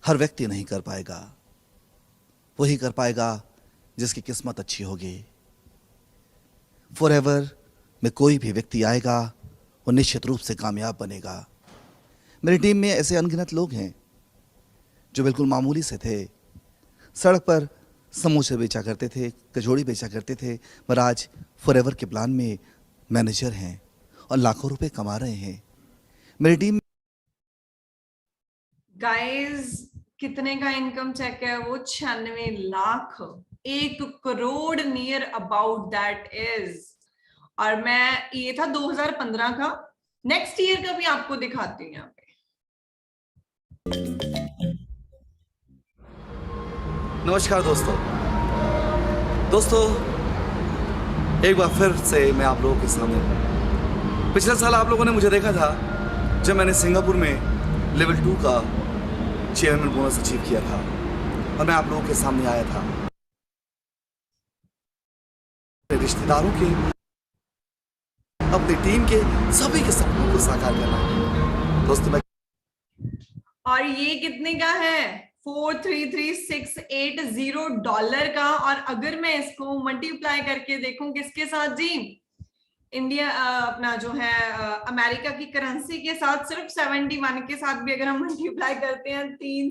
हर व्यक्ति नहीं कर पाएगा, वही कर पाएगा जिसकी किस्मत अच्छी होगी। फॉरएवर में कोई भी व्यक्ति आएगा, वो निश्चित रूप से कामयाब बनेगा। मेरी टीम में ऐसे अनगिनत लोग हैं जो बिल्कुल मामूली से थे, सड़क पर समोसे बेचा करते थे, कचौड़ी बेचा करते थे, पर आज फॉरएवर के प्लान में मैनेजर हैं और लाखों रुपए कमा रहे हैं। मेरी टीम। गाइस, कितने का इनकम चेक है वो? 96 lakh, 1 crore near about that is. और मैं, ये था 2015 का। नेक्स्ट ईयर का भी आपको दिखाती हूँ यहाँ पे। नमस्कार दोस्तों, एक बार फिर से मैं आप लोगों के सामने। पिछले साल आप लोगों ने मुझे देखा था जब मैंने सिंगापुर में लेवल 2 का चेयरमैन बोनस अचीव किया था, और मैं आप लोगों के सामने आया था अपने रिश्तेदारों के, अपनी टीम के, सभी के सपनों को साकार करना। दोस्तों, और ये कितने का है? 433,680 डॉलर का। और अगर मैं इसको मल्टीप्लाई करके देखूं किसके साथ जी, इंडिया अपना जो है अमेरिका की करेंसी के साथ, सिर्फ 71 के साथ भी अगर हम मल्टीप्लाई करते हैं, 3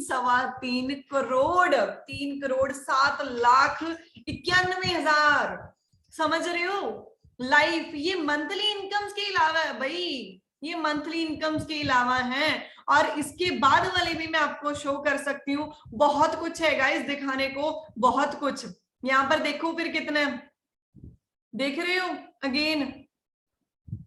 करोड़ 7,91,000। समझ रहे हो? लाइफ, ये मंथली इनकम्स के अलावा है भाई, ये मंथली इनकम्स के अलावा है। और इसके बाद वाले भी मैं आपको शो कर सकती हूँ। बहुत कुछ है गाइस दिखाने को, बहुत कुछ। यहाँ पर देखो फिर कितने देख रहे हो। अगेन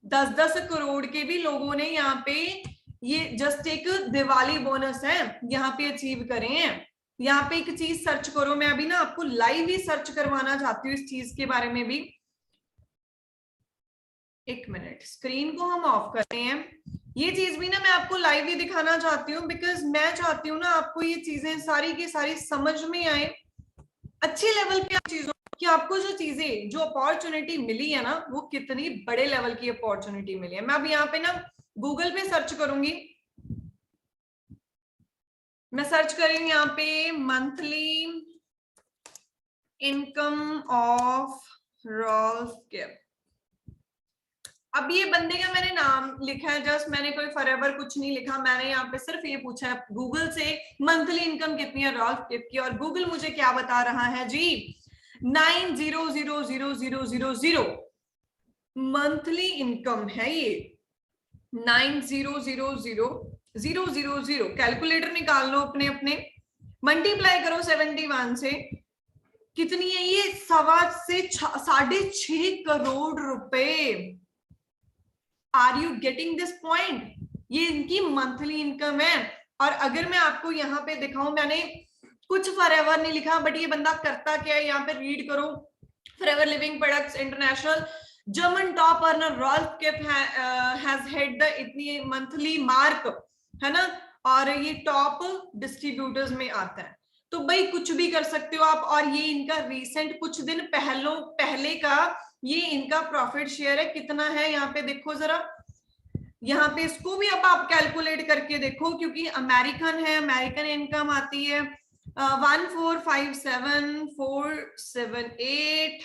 10-10 करोड़ के भी लोगों ने यहाँ पे, ये जस्ट एक दिवाली बोनस है, यहाँ पे अचीव करे हैं। यहाँ पे एक चीज सर्च करो, मैं अभी ना आपको लाइव ही सर्च करवाना चाहती हूँ इस चीज के बारे में भी। 1 मिनट, स्क्रीन को हम ऑफ करते हैं। ये चीज भी ना मैं आपको लाइव ही दिखाना चाहती हूँ, बिकॉज मैं चाहती हूँ ना आपको ये चीजें सारी की सारी समझ में आए, अच्छे लेवल पे चीजों कि आपको जो चीजें, जो अपॉर्चुनिटी मिली है ना, वो कितनी बड़े लेवल की अपॉर्चुनिटी मिली है। मैं अब यहाँ पे ना गूगल पे सर्च करूंगी, मैं सर्च करेंगे यहाँ पे monthly income of Rolf Gibbs. अब ये बंदे का मैंने नाम लिखा है, जस्ट मैंने कोई फॉरएवर कुछ नहीं लिखा। मैंने यहाँ पे सिर्फ ये पूछा है गूगल से मंथली इनकम कितनी है रॉल्फ गिब्स की, और गूगल मुझे क्या बता रहा है जी, 9,000,000 मंथली इनकम है ये। 9,000,000 कैलकुलेटर निकाल लो अपने अपने, मल्टीप्लाई करो 71 से, कितनी है ये? 6.5 करोड़ रुपए। Are you getting this point? ये इनकी मंथली इनकम है। और अगर मैं आपको यहाँ पे दिखाऊं, मैंने कुछ फॉरएवर नहीं लिखा, बट ये बंदा करता क्या है, यहाँ पे रीड करो। Forever Living Products International German top earner Rolf Kepp has hit the इतनी मंथली मार्क, है ना, और ये टॉप डिस्ट्रीब्यूटर्स में आता है। तो भाई कुछ भी कर सकते हो आप। और ये इनका रिसेंट कुछ दिन पहले का ये इनका प्रॉफिट शेयर है, कितना है यहाँ पे देखो जरा। यहाँ पे इसको भी अब आप कैलकुलेट करके देखो, क्योंकि अमेरिकन है, अमेरिकन इनकम आती है 1457,478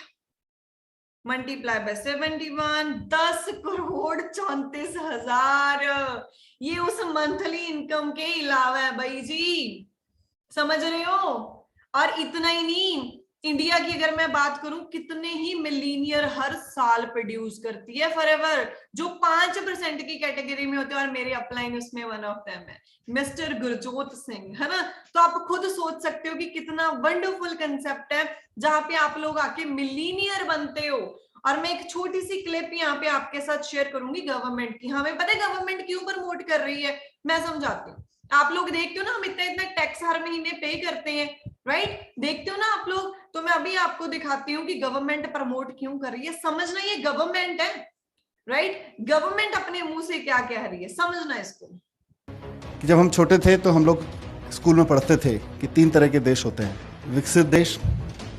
मल्टीप्लाई बाय 71, 10,34,34,000। ये उस मंथली इनकम के अलावा है भाई जी, समझ रहे हो। और इतना ही नहीं, इंडिया की अगर मैं बात करूं, कितने ही मिलीनियर हर साल प्रोड्यूस करती है फॉरएवर, जो 5% की कैटेगरी में होते हैं, और मेरे अपलाइन उसमें वन ऑफ देम है, मिस्टर गुरजोत सिंह, है ना। तो आप खुद सोच सकते हो कि कितना वंडरफुल कंसेप्ट है, जहां पे आप लोग आके मिलीनियर बनते हो। और मैं एक छोटी सी क्लिप यहाँ पे आपके साथ शेयर करूंगी गवर्नमेंट की। हमें पता है गवर्नमेंट क्यों प्रमोट कर रही है, मैं समझाती हूँ। आप लोग देखते हो ना, हम इतना इतना टैक्स हर महीने पे करते हैं, राइट, देखते हो ना आप लोग। तो मैं अभी आपको दिखाती हूँ कि गवर्नमेंट प्रमोट क्यों कर रही है। समझना, ये गवर्नमेंट है, राइट, गवर्नमेंट अपने मुंह से क्या कह रही है, समझना इसको। जब हम छोटे थे तो हम लोग स्कूल में पढ़ते थे कि 3 तरह के देश होते हैं, विकसित देश,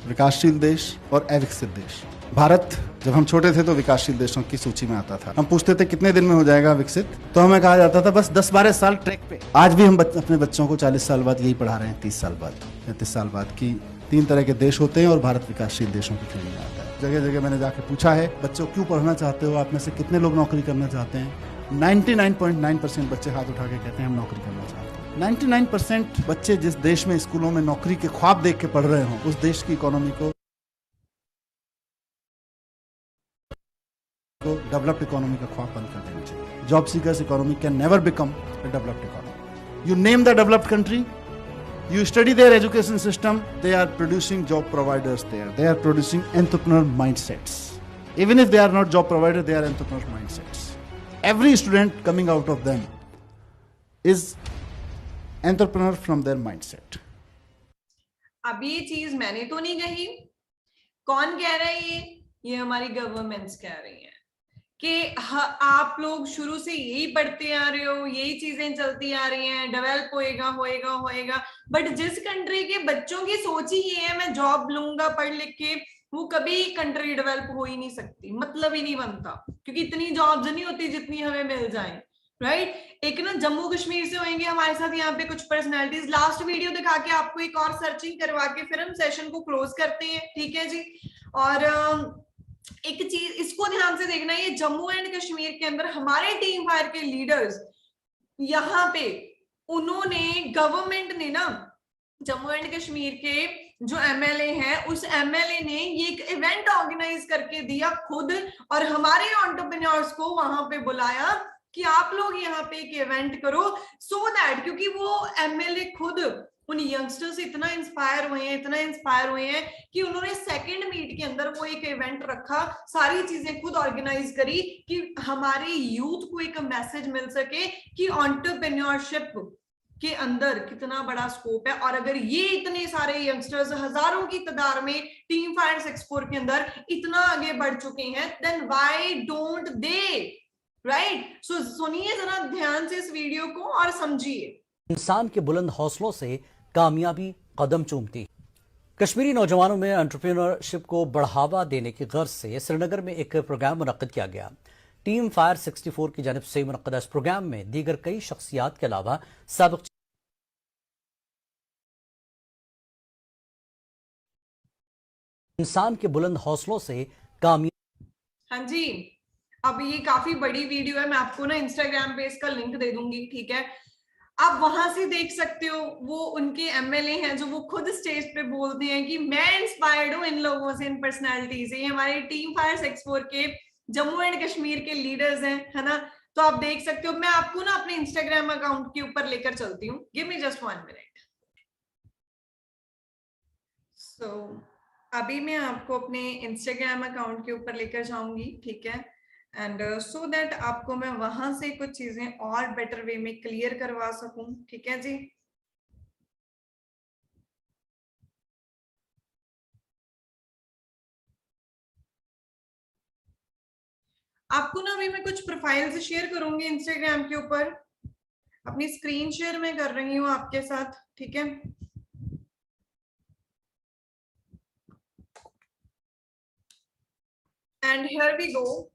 विकासशील देश और अविकसित देश। भारत जब हम छोटे थे तो विकासशील देशों की सूची में आता था। हम पूछते थे कितने दिन में हो जाएगा विकसित, तो हमें कहा जाता था बस 10-12 साल ट्रैक पे। आज भी हम अपने बच्चों को 40 साल बाद यही पढ़ा रहे हैं, 30 साल बाद, 35 साल बाद, कि 3 तरह के देश होते हैं और भारत विकासशील देशों की श्रेणी में आता है। जगह जगह मैंने जाके पूछा है, बच्चों क्यों पढ़ना चाहते हो, आप में से कितने लोग नौकरी करना चाहते हैं। 99.9% बच्चे हाथ उठा के कहते हैं हम नौकरी करना चाहते हैं। 99% बच्चे जिस देश में स्कूलों में नौकरी के ख्वाब देख के पढ़ रहे हों, उस देश की इकोनॉमी को डेवलप्ड इकोनॉमी का ख्वाब बंद कर देना चाहिए। Job seekers economy can never become a developed economy. You name the developed country, you study their education system, they are producing job providers there, they are producing entrepreneur mindsets. Even if they are not job provider, they are entrepreneur mindsets. Every student coming out of them is entrepreneur from their mindset. अब ये चीज मैंने तो नहीं कही, कौन कह रहा है ये हमारी गवर्नमेंट्स कह रही हैं कि आप लोग शुरू से यही पढ़ते आ रहे हो, यही चीजें चलती आ रही हैं, डेवलप होएगा होएगा होएगा। बट जिस कंट्री के बच्चों की सोच ही ये है मैं जॉब लूंगा पढ़ लिख के, वो कभी कंट्री डेवलप हो ही नहीं सकती, मतलब ही नहीं बनता, क्योंकि इतनी जॉब्स नहीं होती जितनी हमें मिल जाए, राइट। एक ना जम्मू कश्मीर से होंगे हमारे साथ यहाँ पे कुछ पर्सनैलिटीज, लास्ट वीडियो दिखा के आपको एक और सर्चिंग करवा के फिर हम सेशन को क्लोज करते हैं, ठीक है जी। और एक चीज इसको ध्यान से देखना, ये जम्मू एंड कश्मीर के अंदर हमारे टीम फायर के लीडर्स, यहाँ पे उन्होंने, गवर्नमेंट ने ना जम्मू एंड कश्मीर के जो एमएलए हैं, उस एमएलए ने ये एक इवेंट ऑर्गेनाइज करके दिया खुद, और हमारे एंटरप्रेन्योर्स को वहां पे बुलाया कि आप लोग यहाँ पे एक इवेंट करो, सो दैट, क्योंकि वो एमएलए खुद उन यंगस्टर्स से इतना इंस्पायर हुए हैं कि उन्होंने सेकंड मीट के अंदर वो एक इवेंट रखा, सारी चीजें खुद ऑर्गेनाइज करी कि हमारे यूथ को एक मैसेज मिल सके कि एंटरप्रेन्योरशिप के अंदर कितना बड़ा स्कोप है। और अगर ये इतने सारे यंगस्टर्स हजारों की तादाद में टीम फायर एक्सपोर के अंदर इतना आगे बढ़ चुके हैं, then why don't they, right. So सुनिए जरा ध्यान से इस वीडियो को और समझिए। इंसान के बुलंद हौसलों से कामयाबी कदम चूमती। कश्मीरी नौजवानों में एंटरप्रेन्योरशिप को बढ़ावा देने की गर्ज से श्रीनगर में एक प्रोग्राम मुनक्किद किया गया। टीम फायर 64 की जानिब से मुनक्किदा इस प्रोग्राम में दीगर कई शख्सियात के अलावा साबिक इंसान के बुलंद हौसलों से कामयाबी। हाँ जी, अब ये काफी बड़ी वीडियो है, मैं आपको ना इंस्टाग्राम पे इसका लिंक दे दूंगी, ठीक है। आप वहां से देख सकते हो, वो उनके एमएलए हैं जो वो खुद स्टेज पे बोलते हैं कि मैं इंस्पायर्ड हूँ इन लोगों से, इन पर्सनैलिटी से। ये हमारे टीम फायर 64 के जम्मू एंड कश्मीर के लीडर्स हैं, है ना। तो आप देख सकते हो, मैं आपको ना अपने इंस्टाग्राम अकाउंट के ऊपर लेकर चलती हूँ, गिव मी जस्ट 1 मिनट। सो अभी मैं आपको अपने इंस्टाग्राम अकाउंट के ऊपर लेकर जाऊंगी, ठीक है, एंड सो दैट आपको मैं वहां से कुछ चीजें और बेटर वे में क्लियर करवा सकूं, ठीक है जी। आपको ना अभी मैं कुछ प्रोफाइल्स शेयर करूंगी इंस्टाग्राम के ऊपर, अपनी स्क्रीन शेयर मैं कर रही हूँ आपके साथ, ठीक है। एंड हियर वी गो,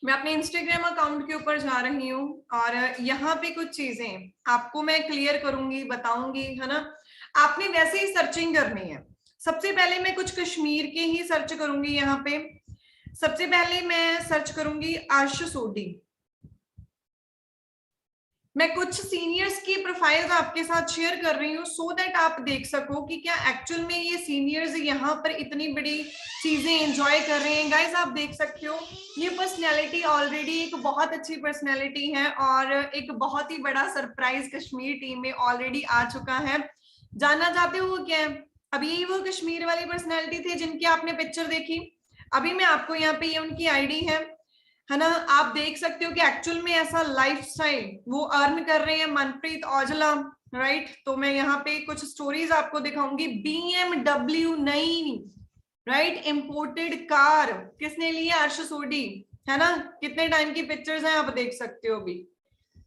मैं अपने इंस्टाग्राम अकाउंट के ऊपर जा रही हूँ और यहाँ पे कुछ चीजें आपको मैं क्लियर करूंगी, बताऊंगी, है ना। आपने वैसे ही सर्चिंग करनी है। सबसे पहले मैं कुछ कश्मीर के ही सर्च करूंगी। यहाँ पे सबसे पहले मैं सर्च करूंगी अर्श सोडी। मैं कुछ सीनियर्स की प्रोफाइल्स आपके साथ शेयर कर रही हूँ सो दैट आप देख सको कि क्या एक्चुअल में ये सीनियर्स यहाँ पर इतनी बड़ी चीजें एंजॉय कर रहे हैं। गाइस आप देख सकते हो, ये पर्सनैलिटी ऑलरेडी एक बहुत अच्छी पर्सनैलिटी है और एक बहुत ही बड़ा सरप्राइज कश्मीर टीम में ऑलरेडी आ चुका है। जानना चाहते हो क्या है? अभी यही वो कश्मीर वाली पर्सनैलिटी थे जिनकी आपने पिक्चर देखी। अभी मैं आपको यहाँ पे ये उनकी आईडी है ना, आप देख सकते हो कि एक्चुअल में ऐसा लाइफस्टाइल वो अर्न कर रहे हैं। मनप्रीत औजला, राइट। तो मैं यहाँ पे कुछ स्टोरीज आपको दिखाऊंगी। BMW नई, राइट, इंपोर्टेड कार किसने ली है? अर्श सोडी, है ना। कितने टाइम की पिक्चर्स हैं आप देख सकते हो, भी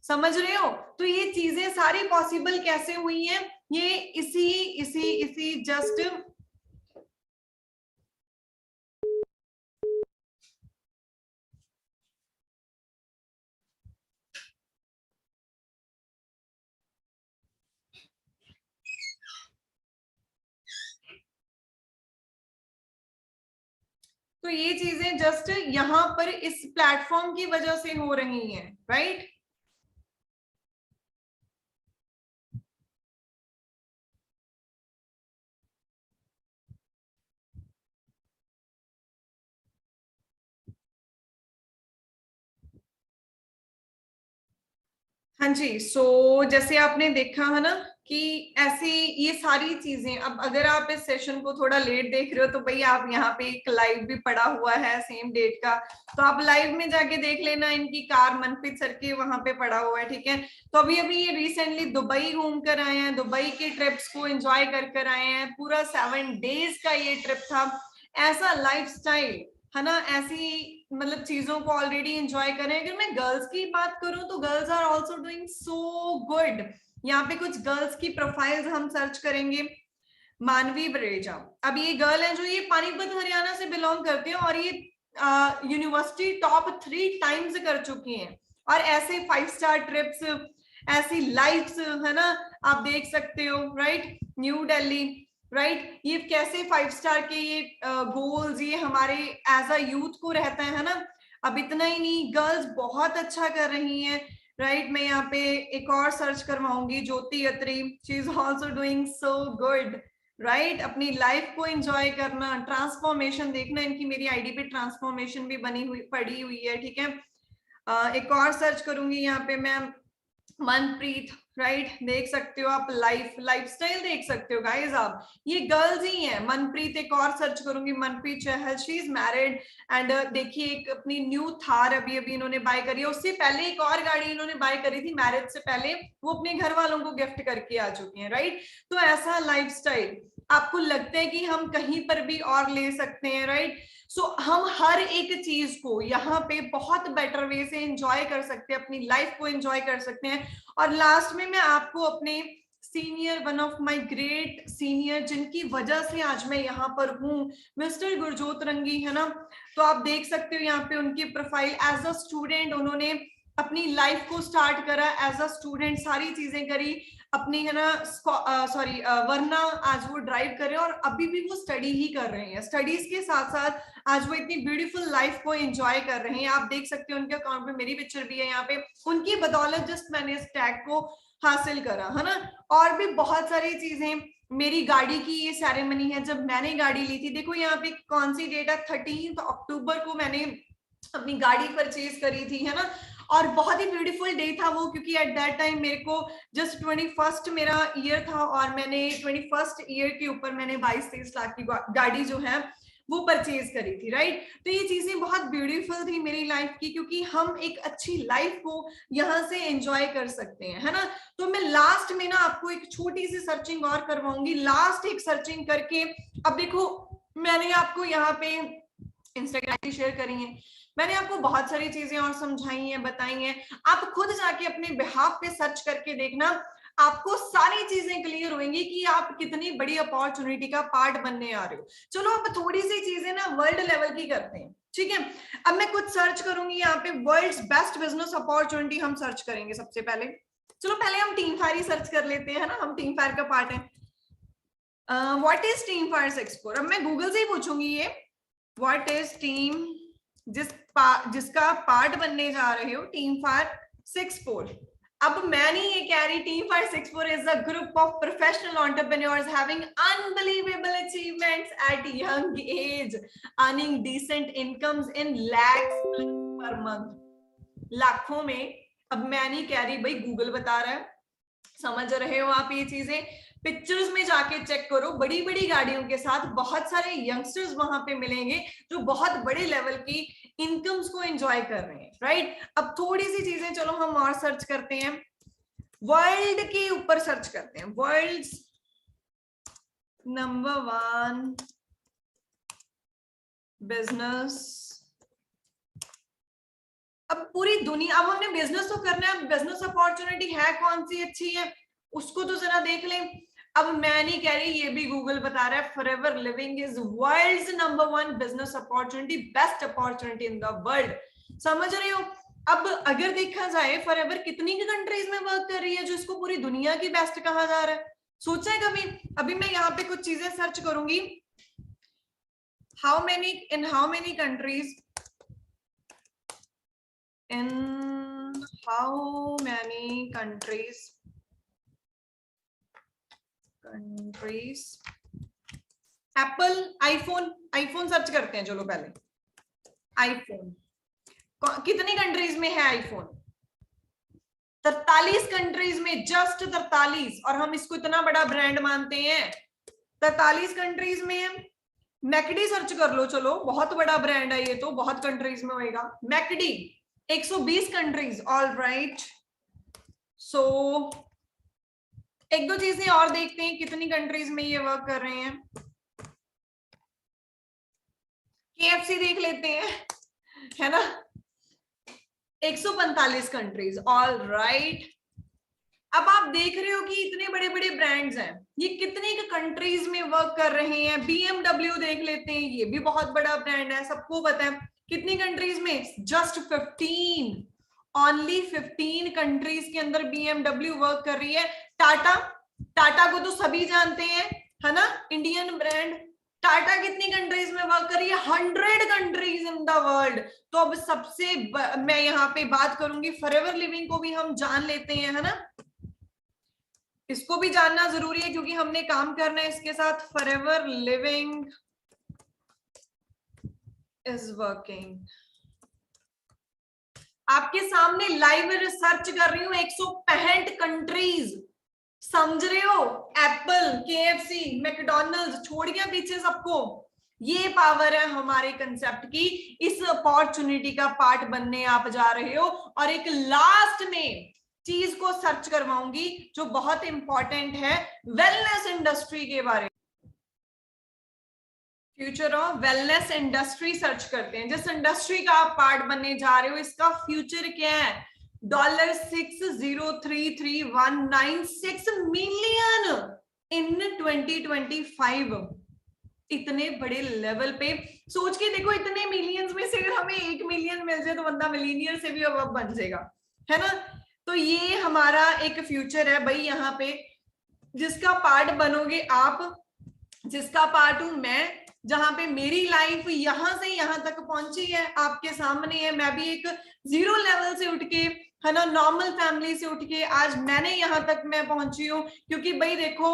समझ रहे हो। तो ये चीजें सारी पॉसिबल कैसे हुई हैं? ये इसी जस्ट तो ये चीजें जस्ट यहाँ पर इस प्लेटफॉर्म की वजह से हो रही हैं, राइट। हाँ जी, सो जैसे आपने देखा है ना कि ऐसी ये सारी चीजें, अब अगर आप इस सेशन को थोड़ा लेट देख रहे हो तो भाई आप यहाँ पे एक लाइव भी पड़ा हुआ है सेम डेट का, तो आप लाइव में जाके देख लेना। इनकी कार मनप्रीत सर के वहां पे पड़ा हुआ है, ठीक है। तो अभी ये रिसेंटली दुबई घूम कर आए हैं, दुबई के ट्रिप्स को एंजॉय कर आए हैं। पूरा 7 डेज का ये ट्रिप था। ऐसा लाइफस्टाइल, है ना, ऐसी मतलब चीजों को ऑलरेडी एंजॉय करें। अगर मैं गर्ल्स की बात करूं तो girls are also doing so good. यहाँ पे कुछ गर्ल्स की प्रोफाइल्स हम सर्च करेंगे। मानवी बरेजा, अब ये गर्ल है जो ये पानीपत हरियाणा से बिलोंग करते हैं और ये यूनिवर्सिटी टॉप 3 टाइम्स कर चुकी हैं। और ऐसे 5 स्टार ट्रिप्स, ऐसी लाइफ्स, है ना, आप देख सकते हो, राइट। New Delhi, right. ये कैसे 5 स्टार के ये गोल्स ये हमारे एज अ यूथ को रहता है ना। अब इतना ही नहीं, गर्ल्स बहुत अच्छा कर रही हैं, राइट। मैं यहाँ पे एक और सर्च करवाऊंगी, Jyoti Atri, she is also doing so good, right. अपनी लाइफ को एंजॉय करना, ट्रांसफॉर्मेशन देखना, इनकी मेरी आईडी पे ट्रांसफॉर्मेशन भी बनी हुई पड़ी हुई है, ठीक है। एक और सर्च करूंगी यहाँ पे मैं, मनप्रीत, राइट। देख सकते हो आप, लाइफस्टाइल देख सकते हो गाइस आप, ये गर्ल्स ही हैं। मनप्रीत, एक और सर्च करूंगी, मनप्रीत चहल, शी इज मैरिड एंड देखिए एक अपनी न्यू थार अभी इन्होंने बाय करी है। उससे पहले एक और गाड़ी इन्होंने बाय करी थी मैरिज से पहले, वो अपने घर वालों को गिफ्ट करके आ चुकी हैं, राइट। तो ऐसा लाइफस्टाइल आपको लगता है कि हम कहीं पर भी और ले सकते हैं, राइट। सो हम हर एक चीज को यहाँ पे बहुत बेटर वे से एंजॉय कर सकते हैं, अपनी लाइफ को एंजॉय कर सकते हैं। और लास्ट में मैं आपको अपने senior, one of my great senior, जिनकी वजह से आज मैं यहाँ पर हूँ, मिस्टर गुरजोत रंगी, है ना। तो आप देख सकते हो यहाँ पे उनकी प्रोफाइल, एज अ स्टूडेंट उन्होंने अपनी लाइफ को स्टार्ट करा, एज अ स्टूडेंट सारी चीजें करी अपनी, है ना। सॉरी, वरना आज वो ड्राइव कर रहे हैं और अभी भी वो स्टडी ही कर रहे हैं। स्टडीज के साथ साथ आज वो इतनी ब्यूटीफुल लाइफ को एंजॉय कर रहे हैं। आप देख सकते हो उनके अकाउंट में मेरी पिक्चर भी है यहाँ पे। उनकी बदौलत जस्ट मैंने इस टैग को हासिल करा, है ना। और भी बहुत सारी चीजें, मेरी गाड़ी की ये सेरेमनी है, जब मैंने गाड़ी ली थी, देखो यहाँ पे कौन सी डेट है, 13 अक्टूबर को मैंने अपनी गाड़ी परचेज करी थी, है ना। और बहुत ही ब्यूटीफुल डे था वो, क्योंकि एट दैट टाइम मेरे को जस्ट 21st मेरा ईयर था, और मैंने 21st ईयर के ऊपर मैंने 22-23 लाख की गाड़ी जो है वो परचेज करी थी, राइट। तो ये चीजें बहुत ब्यूटीफुल थी मेरी लाइफ की, क्योंकि हम एक अच्छी लाइफ को यहाँ से एंजॉय कर सकते हैं, है ना। तो मैं लास्ट में ना आपको एक छोटी सी सर्चिंग और करवाऊंगी, लास्ट एक सर्चिंग करके। अब देखो मैंने आपको यहाँ पे इंस्टाग्राम शेयर करी है, मैंने आपको बहुत सारी चीजें और समझाई हैं, बताई हैं, आप खुद जाके अपने बिहाफ पे सर्च करके देखना, आपको सारी चीजें क्लियर होंगी कि आप कितनी बड़ी अपॉर्चुनिटी का पार्ट बनने आ रहे हो। चलो अब थोड़ी सी चीजें ना वर्ल्ड लेवल की करते हैं, ठीक है। अब मैं कुछ सर्च करूंगी यहाँ पे, वर्ल्ड्स बेस्ट बिजनेस अपॉर्चुनिटी हम सर्च करेंगे सबसे पहले। चलो पहले हम टीम फायर ही सर्च कर लेते हैं, है ना, हम टीम फायर का पार्ट है। What is team fire 64? अब मैं गूगल से ही पूछूंगी ये, व्हाट इज टीम, जिसका पार्ट बनने जा रहे हो, टीम फायर 64। अब मैं नहीं ये कह रही, team fire 64 is a group of professional entrepreneurs having unbelievable achievements at young age, earning decent incomes in lakhs per month, लाखों में। अब मैं नहीं कह रही, भाई गूगल बता रहा है, समझ रहे हो आप ये चीजें। पिक्चर्स में जाके चेक करो, बड़ी बड़ी गाड़ियों के साथ बहुत सारे यंगस्टर्स वहां पे मिलेंगे जो बहुत बड़े लेवल की इनकम्स को एंजॉय कर रहे हैं, राइट। अब थोड़ी सी चीजें चलो हम और सर्च करते हैं, वर्ल्ड के ऊपर सर्च करते हैं, वर्ल्ड्स नंबर 1 बिजनेस। अब पूरी दुनिया, अब हमने बिजनेस तो करना है, बिजनेस अपॉर्चुनिटी है कौन सी अच्छी है उसको तो जरा देख लें। अब मैं नहीं कह रही, ये भी गूगल बता रहा है, Forever Living is world's number 1 business opportunity, best opportunity in the world, समझ रहे हो। अब अगर देखा जाए फॉरएवर कितनी कंट्रीज में वर्क कर रही है जो इसको पूरी दुनिया की बेस्ट कहा जा रहा है, सोचा है कभी? अभी मैं यहाँ पे कुछ चीजें सर्च करूंगी, how many countries, in how many countries Apple iPhone search करते हैं। चलो पहले आईफोन कितनी कंट्रीज में है आईफोन? 43 कंट्रीज में, जस्ट 43, और हम इसको इतना बड़ा ब्रांड मानते हैं, 43 कंट्रीज में है। मैकडी सर्च कर लो, चलो बहुत बड़ा ब्रांड है ये तो, बहुत कंट्रीज में होएगा। McD 120 countries, all right. So एक दो चीजें और देखते हैं कितनी कंट्रीज में ये वर्क कर रहे हैं। KFC देख लेते हैं, है ना, 145 कंट्रीज, ऑल राइट। अब आप देख रहे हो कि इतने बड़े बड़े ब्रांड्स हैं, ये कितने कंट्रीज में वर्क कर रहे हैं। BMW देख लेते हैं, ये भी बहुत बड़ा ब्रांड है, सबको पता है। कितनी कंट्रीज में? जस्ट 15, ओनली 15 कंट्रीज के अंदर BMW वर्क कर रही है। टाटा को तो सभी जानते हैं, है ना, इंडियन ब्रांड। टाटा कितनी कंट्रीज में वर्क कर रही है? 100 कंट्रीज इन द वर्ल्ड। तो अब सबसे मैं यहाँ पे बात करूंगी, फॉरएवर लिविंग को भी हम जान लेते हैं, है ना, इसको भी जानना जरूरी है क्योंकि हमने काम करना है इसके साथ। फॉरएवर लिविंग इज वर्किंग, आपके सामने लाइव रिसर्च कर रही हूं, 165 कंट्रीज, समझ रहे हो। एप्पल, KFC, मैकडॉनल्ड्स छोड़ गया पीछे सबको। ये पावर है हमारे कंसेप्ट की, इस अपॉर्चुनिटी का पार्ट बनने आप जा रहे हो। और एक लास्ट में चीज को सर्च करवाऊंगी जो बहुत इंपॉर्टेंट है, वेलनेस इंडस्ट्री के बारे में। Future of wellness industry search करते हैं, जिस इंडस्ट्री का आप पार्ट बनने जा रहे हो इसका फ्यूचर क्या है। $6033196 मिलियन इन 2025। इतने बड़े लेवल पे सोच के देखो, इतने मिलियंस में से अगर हमें 1 मिलियन मिल जाए तो बंदा मिलीनियर से भी अब बन जाएगा, है ना। तो ये हमारा एक फ्यूचर है भाई, यहाँ पे जिसका पार्ट बनोगे आप, जिसका पार्ट हूं मैं, जहां पे मेरी लाइफ यहां से यहां तक पहुंची है, आपके सामने है। मैं भी एक 0 लेवल से उठ के है ना, नॉर्मल फैमिली से उठ के आज मैंने यहाँ तक मैं पहुंची हूँ, क्योंकि भाई देखो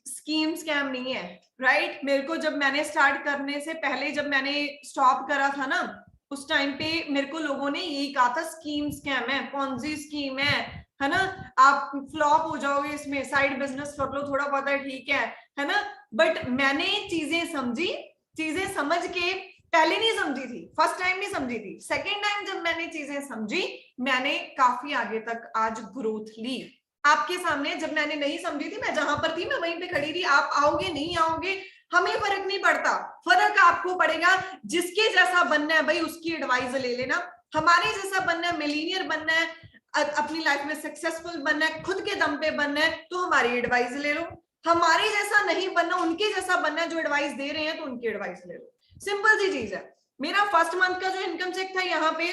स्कीम स्कैम नहीं है, राइट। मेरे को जब मैंने स्टार्ट करने से पहले जब मैंने स्टॉप करा था ना, उस टाइम पे मेरे को लोगों ने यही कहा था स्कीम स्कैम है, पॉन्जी स्कीम है ना, आप फ्लॉप हो जाओगे इसमें, साइड बिजनेस कर लो थोड़ा बहुत है, ठीक है ना। बट मैंने चीजें समझी, चीजें समझ के पहले नहीं समझी थी, फर्स्ट टाइम नहीं समझी थी, सेकेंड टाइम जब मैंने चीजें समझी, मैंने काफी आगे तक आज ग्रोथ ली। आपके सामने जब मैंने नहीं समझी थी, मैं जहां पर थी मैं वहीं पे खड़ी थी। आप आओगे नहीं आओगे हमें फर्क नहीं पड़ता, फर्क आपको पड़ेगा जिसके जैसा बनना है भाई उसकी एडवाइस ले लेना। हमारे जैसा बनना है, मिलीनियर बनना है, अपनी लाइफ में सक्सेसफुल बनना है, खुद के दम पे बनना है, तो हमारी एडवाइस ले लो। हमारे जैसा नहीं बनना, उनके जैसा बनना है, जो एडवाइस दे रहे हैं तो उनकी एडवाइस ले लो। सिंपल सी चीज है। मेरा फर्स्ट मंथ का जो इनकम चेक था यहाँ पे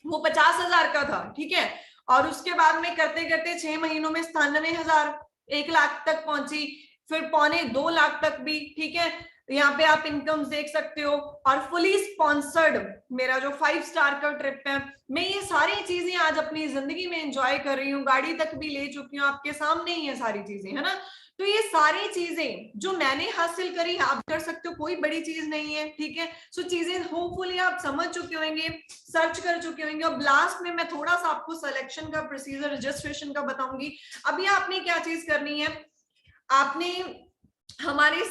वो 50,000 का था, ठीक है, और उसके बाद में करते करते 6 महीनों में 97,000, 1 लाख तक पहुंची, फिर 2.25 लाख तक भी, ठीक है। यहाँ पे आप इनकम देख सकते हो। और फुली स्पॉन्सर्ड मेरा जो 5 स्टार का ट्रिप है, मैं ये सारी चीजें आज अपनी जिंदगी में एंजॉय कर रही हूँ, गाड़ी तक भी ले चुकी हूँ, आपके सामने ही है सारी चीजें, है ना। तो ये सारी चीजें जो मैंने हासिल करी आप कर सकते हो, कोई बड़ी चीज नहीं है, ठीक है। सो चीजें होपफुली आप समझ चुके होंगे, सर्च कर चुके होंगे। अब लास्ट में मैं थोड़ा सा आपको सिलेक्शन का प्रोसीजर, रजिस्ट्रेशन का बताऊंगी। अभी आपने क्या चीज करनी है, आपने हमारे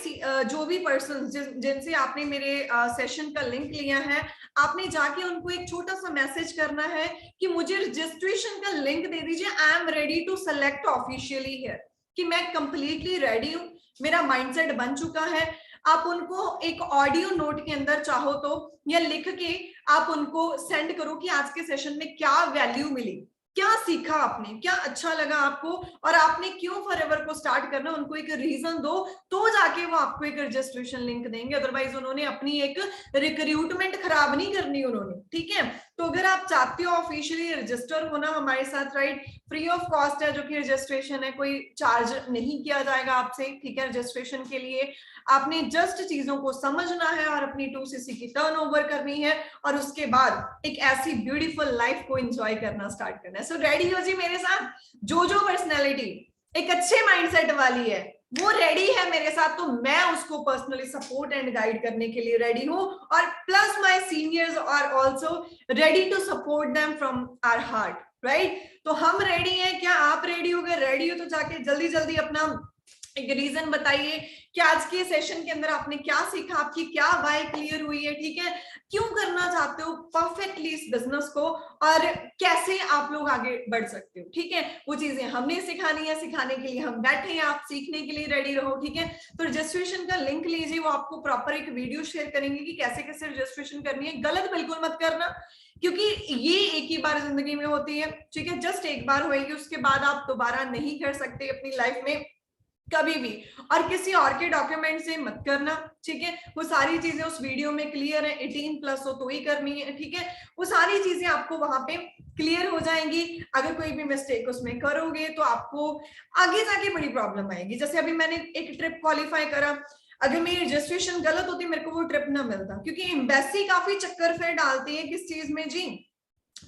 जो भी पर्सन जिनसे आपने मेरे सेशन का लिंक लिया है, आपने जाके उनको एक छोटा सा मैसेज करना है कि मुझे रजिस्ट्रेशन का लिंक दे दीजिए, I am ready to select officially here, कि मैं कंप्लीटली रेडी हूं, मेरा माइंडसेट बन चुका है। आप उनको एक ऑडियो नोट के अंदर चाहो तो या लिख के आप उनको सेंड करो कि आज के सेशन में क्या वैल्यू मिली, क्या सीखा आपने, क्या अच्छा लगा आपको, और आपने क्यों फॉरएवर को स्टार्ट करना, उनको एक रीजन दो, तो जाके वो आपको एक रजिस्ट्रेशन लिंक देंगे। अदरवाइज उन्होंने अपनी एक रिक्रूटमेंट खराब नहीं करनी उन्होंने, ठीक है। तो अगर आप चाहते हो ऑफिशियली रजिस्टर होना हमारे साथ, राइट, फ्री ऑफ कॉस्ट है जो कि रजिस्ट्रेशन है, कोई चार्ज नहीं किया जाएगा आपसे, ठीक है। रजिस्ट्रेशन के लिए आपने जस्ट चीजों को समझना है और अपनी 2cc की टर्नओवर करनी है, और उसके बाद एक ऐसी ब्यूटीफुल लाइफ को एंजॉय करना स्टार्ट करना है। सो रेडी हो जी मेरे साथ? जो पर्सनैलिटी एक अच्छे माइंडसेट वाली है वो रेडी है मेरे साथ, तो मैं उसको पर्सनली सपोर्ट एंड गाइड करने के लिए रेडी हूं, और plus my seniors are also ready to support them from our heart, right. तो हम रेडी हैं, क्या आप रेडी हो गए? रेडी हो तो जाके जल्दी जल्दी अपना एक रीजन बताइए कि आज के सेशन के अंदर आपने क्या सीखा, आपकी क्या वाई क्लियर हुई है, ठीक है, क्यों करना चाहते हो परफेक्टली इस बिजनेस को, और कैसे आप लोग आगे बढ़ सकते हो, ठीक है। वो चीजें हमने सिखानी है, सिखाने के लिए हम बैठे हैं, आप सीखने के लिए रेडी रहो, ठीक है। तो रजिस्ट्रेशन का लिंक लीजिए, वो आपको प्रॉपर एक वीडियो शेयर करेंगे कि कैसे कैसे रजिस्ट्रेशन करनी है। गलत बिल्कुल मत करना, क्योंकि ये एक ही बार जिंदगी में होती है, ठीक है, जस्ट एक बार होएगी, उसके बाद आप दोबारा नहीं कर सकते अपनी लाइफ में कभी भी। और किसी और के डॉक्यूमेंट से मत करना, ठीक है। वो सारी चीजें उस वीडियो में क्लियर है, 18+ हो तो ही करनी है, ठीक है। वो सारी चीजें आपको वहां पे क्लियर हो जाएंगी। अगर कोई भी मिस्टेक उसमें करोगे तो आपको आगे जाके बड़ी प्रॉब्लम आएगी। जैसे अभी मैंने एक ट्रिप क्वालिफाई करा, अगर मेरी रजिस्ट्रेशन गलत होती मेरे को वो ट्रिप ना मिलता, क्योंकि एम्बेसी काफी चक्कर फिर डालती है किस चीज में जी,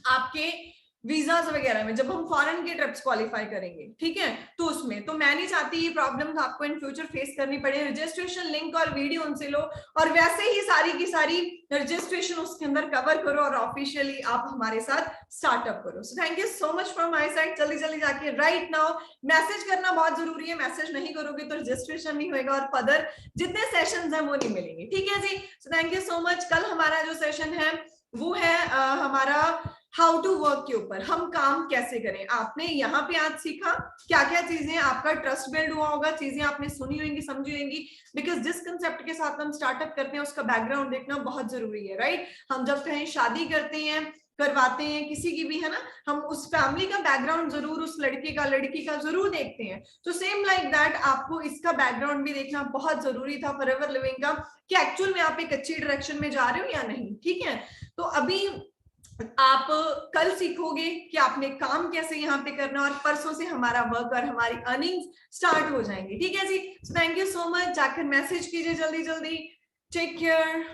आपके वीजास वगैरह में, जब हम फॉरेन के ट्रिप्स क्वालिफाई करेंगे, ठीक है, तो उसमें तो मैं नहीं चाहती ये प्रॉब्लम्स आपको इन फ्यूचर फेस करनी पड़े। रजिस्ट्रेशन लिंक और वीडियो उनसे लो, और वैसे ही सारी की सारी रजिस्ट्रेशन उसके अंदर कवर करो, और ऑफिशियली आप हमारे साथ स्टार्टअप करो। सो thank you so much from my side. जल्दी जल्दी जाके राइट नाउ मैसेज करना बहुत जरूरी है, मैसेज नहीं करोगे तो रजिस्ट्रेशन नहीं होगा, और फर्दर जितने सेशंस हैं वो नहीं मिलेंगे, ठीक है जी। So thank you so much. कल हमारा जो सेशन है वो है हमारा हाउ टू वर्क के ऊपर, हम काम कैसे करें। आपने यहाँ पे आज सीखा क्या क्या चीजें, आपका ट्रस्ट बिल्ड हुआ होगा, चीजें आपने सुनी होंगी, समझी होंगी, बिकॉज जिस कंसेप्ट के साथ हम स्टार्टअप करते हैं उसका बैकग्राउंड देखना बहुत जरूरी है, राइट। हम जब कहीं शादी करते हैं, करवाते हैं किसी की भी, है ना, हम उस फैमिली का बैकग्राउंड जरूर, उस लड़के का लड़की का जरूर देखते हैं। तो सेम लाइक दैट आपको इसका बैकग्राउंड भी देखना बहुत जरूरी था फॉरएवर लिविंग का, कि एक्चुअल में आप एक अच्छी डायरेक्शन में जा रहे हो या नहीं, ठीक है। तो अभी आप कल सीखोगे कि आपने काम कैसे यहाँ पे करना, और परसों से हमारा वर्क और हमारी अर्निंग्स स्टार्ट हो जाएंगी, ठीक है जी। Thank you so much. जाकर मैसेज कीजिए जल्दी जल्दी। Take care.